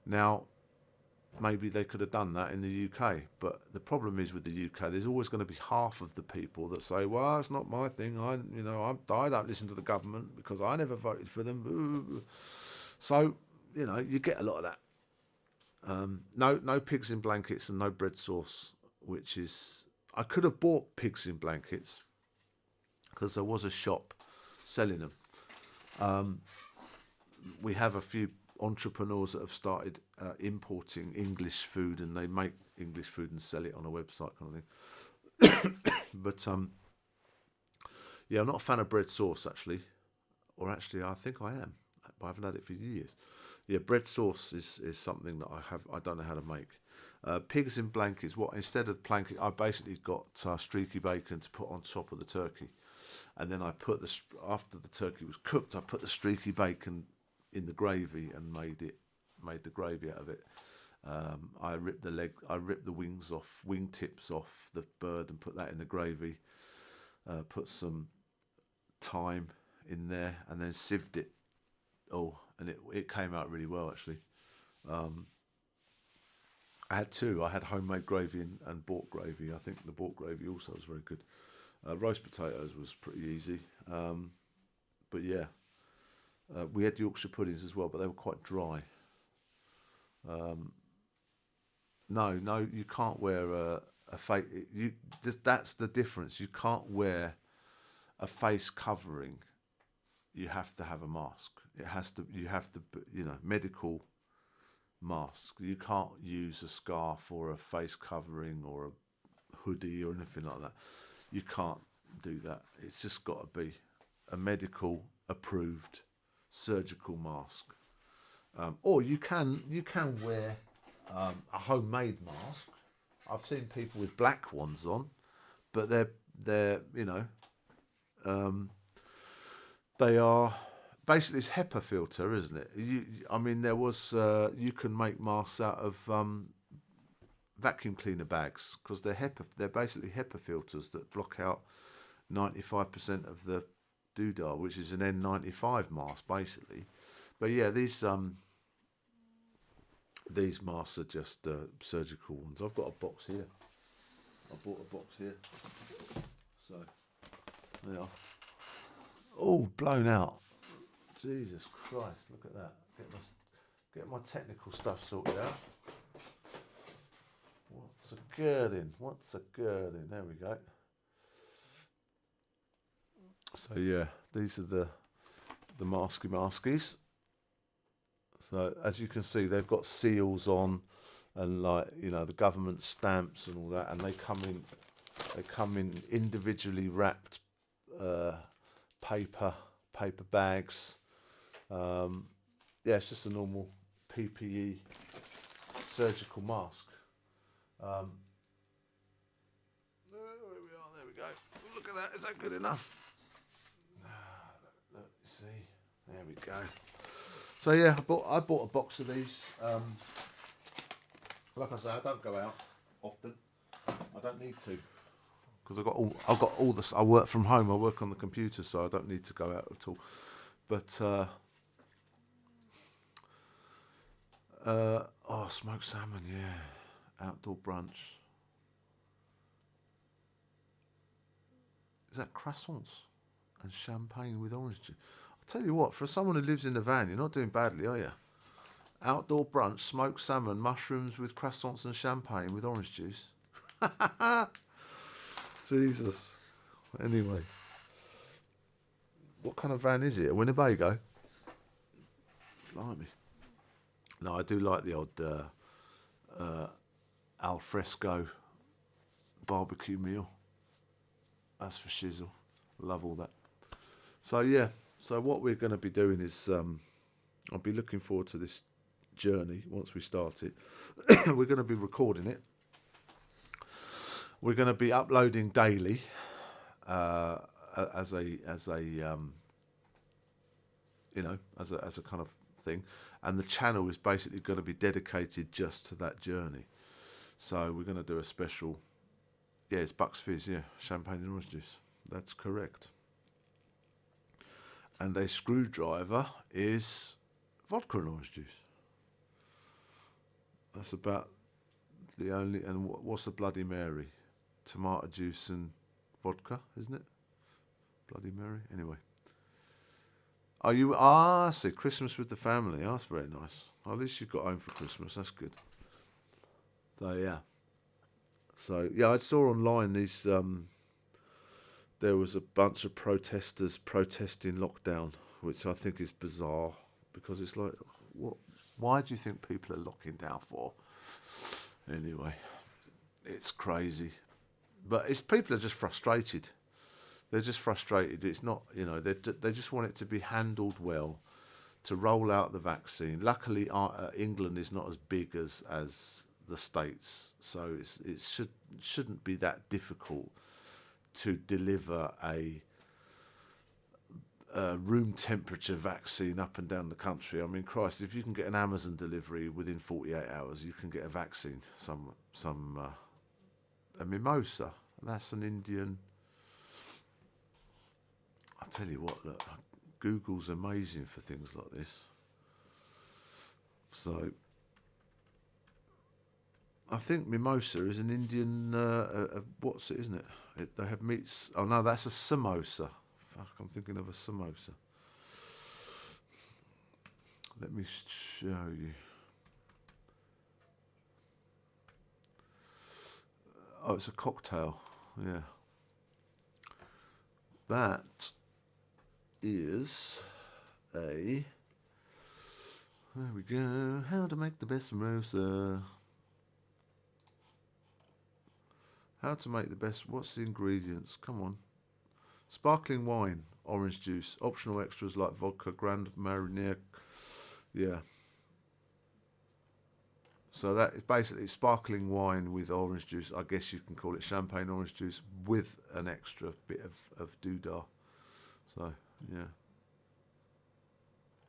Now, maybe they could have done that in the UK. But the problem is with the UK, there's always going to be half of the people that say, well, it's not my thing. I don't listen to the government because I never voted for them. Ooh. So, you get a lot of that. No pigs in blankets and no bread sauce, which is... I could have bought pigs in blankets because there was a shop selling them. We have a few entrepreneurs that have started importing English food, and they make English food and sell it on a website kind of thing. But yeah, I'm not a fan of bread sauce actually, or actually I think I am, but I haven't had it for years. Yeah, bread sauce is something that I don't know how to make. Pigs in blankets. Instead of blanket, I basically got streaky bacon to put on top of the turkey, and then I put after the turkey was cooked, I put the streaky bacon in the gravy and made the gravy out of it. I ripped the wing tips off the bird and put that in the gravy. Put some thyme in there and then sieved it. And it came out really well actually. I had two. I had homemade gravy and bought gravy. I think the bought gravy also was very good. Roast potatoes was pretty easy. But yeah, we had Yorkshire puddings as well, but they were quite dry. No, you can't wear a face. That's the difference. You can't wear a face covering. You have to have a mask. You have to, medical mask. You can't use a scarf or a face covering or a hoodie or anything like that. You can't do that. It's just got to be a medical approved surgical mask. Or you can wear a homemade mask. I've seen people with black ones on, but they're they are basically, it's HEPA filter, isn't it? There was you can make masks out of vacuum cleaner bags because they're basically HEPA filters that block out 95% of the doodah, which is an N95 mask basically. But yeah, these masks are just surgical ones. I've got a box here. I bought a box here. So they are all blown out. Jesus Christ, look at that. Get my technical stuff sorted out. What's a girding? There we go. So yeah, these are the maskies. So as you can see, they've got seals on, and the government stamps and all that, and they come in individually wrapped paper bags. It's just a normal PPE surgical mask. There we go. Look at that. Is that good enough? Let me see. There we go. So yeah, I bought a box of these. Like I say, I don't go out often. I don't need to, because I've got all this. I work from home. I work on the computer, so I don't need to go out at all. But smoked salmon, yeah, outdoor brunch. Is that croissants and champagne with orange juice? I'll tell you what, for someone who lives in a van, you're not doing badly, are you? Outdoor brunch, smoked salmon, mushrooms with croissants and champagne with orange juice. Jesus. Anyway. What kind of van is it? A Winnebago? Blimey. No, I do like the odd al fresco barbecue meal. That's for shizzle. Love all that. So yeah, so what we're going to be doing is I'll be looking forward to this journey once we start it. We're going to be recording it. We're going to be uploading daily as a you know, as a kind of thing. And the channel is basically going to be dedicated just to that journey. So we're going to do a special. Yeah, it's Bucks Fizz. Yeah, champagne and orange juice. That's correct. And a screwdriver is vodka and orange juice. That's about the only. And what's the Bloody Mary? Tomato juice and vodka, isn't it? Bloody Mary. Anyway. Are you? I see. Christmas with the family. Oh, that's very nice. Well, at least you've got home for Christmas. That's good. So yeah. So yeah, I saw online these. There was a bunch of protesters protesting lockdown, which I think is bizarre because it's like, what? Why do you think people are locking down for? Anyway, it's crazy, but it's people are just frustrated. They're just frustrated. It's not, you know, they just want it to be handled well, to roll out the vaccine. Luckily, England is not as big as the States, so it shouldn't be that difficult to deliver a room temperature vaccine up and down the country. I mean, Christ, if you can get an Amazon delivery within 48 hours, you can get a vaccine. A mimosa. That's an Indian. I'll tell you what, look, Google's amazing for things like this. So, I think mimosa is an Indian, what's it, isn't it? They have meats. Oh no, that's a samosa. Fuck, I'm thinking of a samosa. Let me show you. Oh, it's a cocktail. Yeah. That is a. There we go. How to make the best mimosa. How to make the best. What's the ingredients? Come on. Sparkling wine, orange juice, optional extras like vodka, Grand Marnier. Yeah. So that is basically sparkling wine with orange juice. I guess you can call it champagne orange juice with an extra bit of doodah. So, yeah.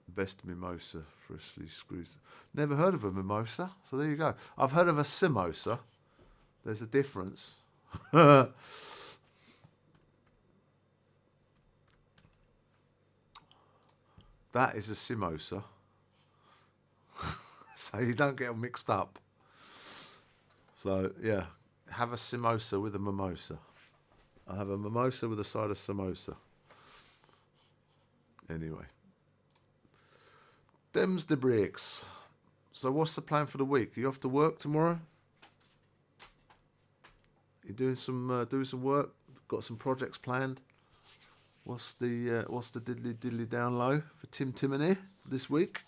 Best mimosa, freshly screwed. Never heard of a mimosa, so there you go. I've heard of a simosa. There's a difference. That is a simosa. So you don't get them mixed up. So, yeah, have a simosa with a mimosa. I have a mimosa with a side of samosa. Anyway. Them's the breaks. So what's the plan for the week? Are you off to work tomorrow? You doing some work? Got some projects planned? What's the diddly down low for Tim Timony this week?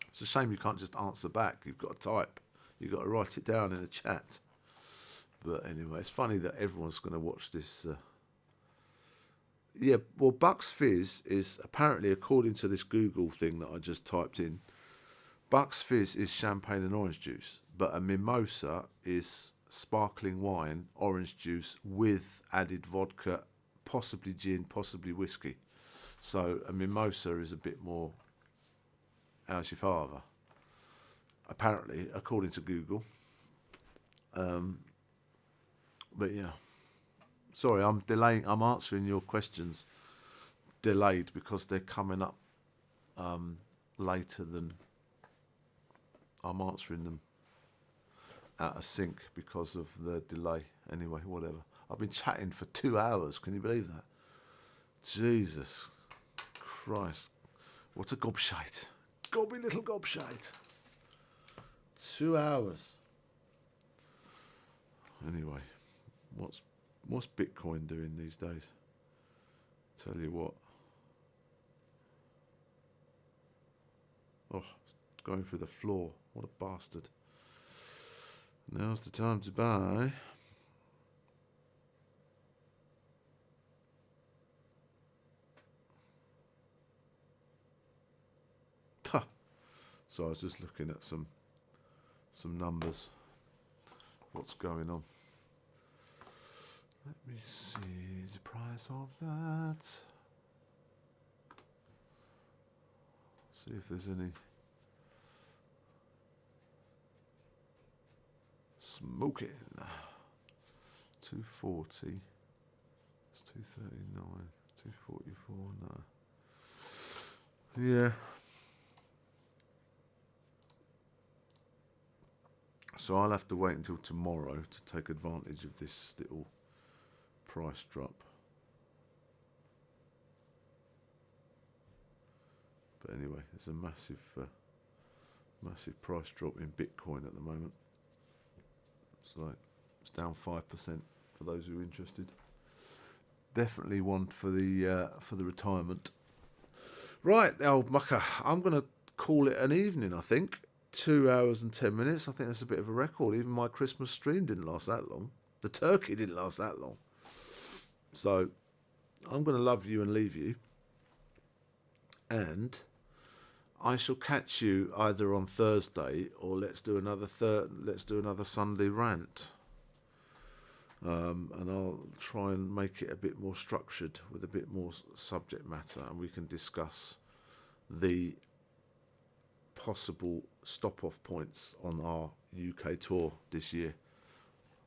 It's a shame you can't just answer back. You've got to type. You've got to write it down in a chat. But anyway, it's funny that everyone's going to watch this. Yeah, well, Bucks Fizz is apparently, according to this Google thing that I just typed in, Bucks Fizz is champagne and orange juice, but a mimosa is sparkling wine, orange juice with added vodka, possibly gin, possibly whiskey. So a mimosa is a bit more how's your father, apparently, according to Google. But yeah. Sorry, I'm delaying. I'm answering your questions delayed because they're coming up later than I'm answering them out of sync because of the delay. Anyway, whatever. I've been chatting for 2 hours. Can you believe that? Jesus Christ. What a gobshite. Gobby little gobshite. 2 hours. Anyway, what's Bitcoin doing these days? Tell you what. Oh, it's going through the floor. What a bastard. Now's the time to buy. Ha. So I was just looking at some numbers. What's going on? Let me see the price of that. See if there's any smoking. 240. It's 239. 244. No. Yeah. So I'll have to wait until tomorrow to take advantage of this little price drop. But anyway, there's a massive price drop in Bitcoin at the moment. So it's down 5% for those who are interested. Definitely one for the retirement. Right, old mucker. I'm going to call it an evening, I think. 2 hours and 10 minutes. I think that's a bit of a record. Even my Christmas stream didn't last that long. The turkey didn't last that long. So I'm going to love you and leave you. And I shall catch you either on Thursday or let's do another Sunday rant. And I'll try and make it a bit more structured with a bit more subject matter, and we can discuss the possible stop-off points on our UK tour this year.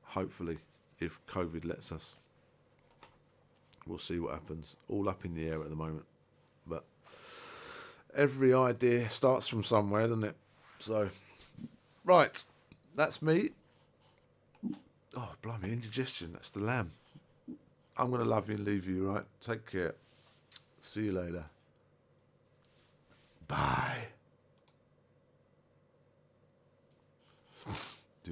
Hopefully, if COVID lets us. We'll see what happens. All up in the air at the moment. But every idea starts from somewhere, doesn't it? So, right. That's me. Oh, blimey, indigestion. That's the lamb. I'm going to love you and leave you, right? Take care. See you later. Bye. Do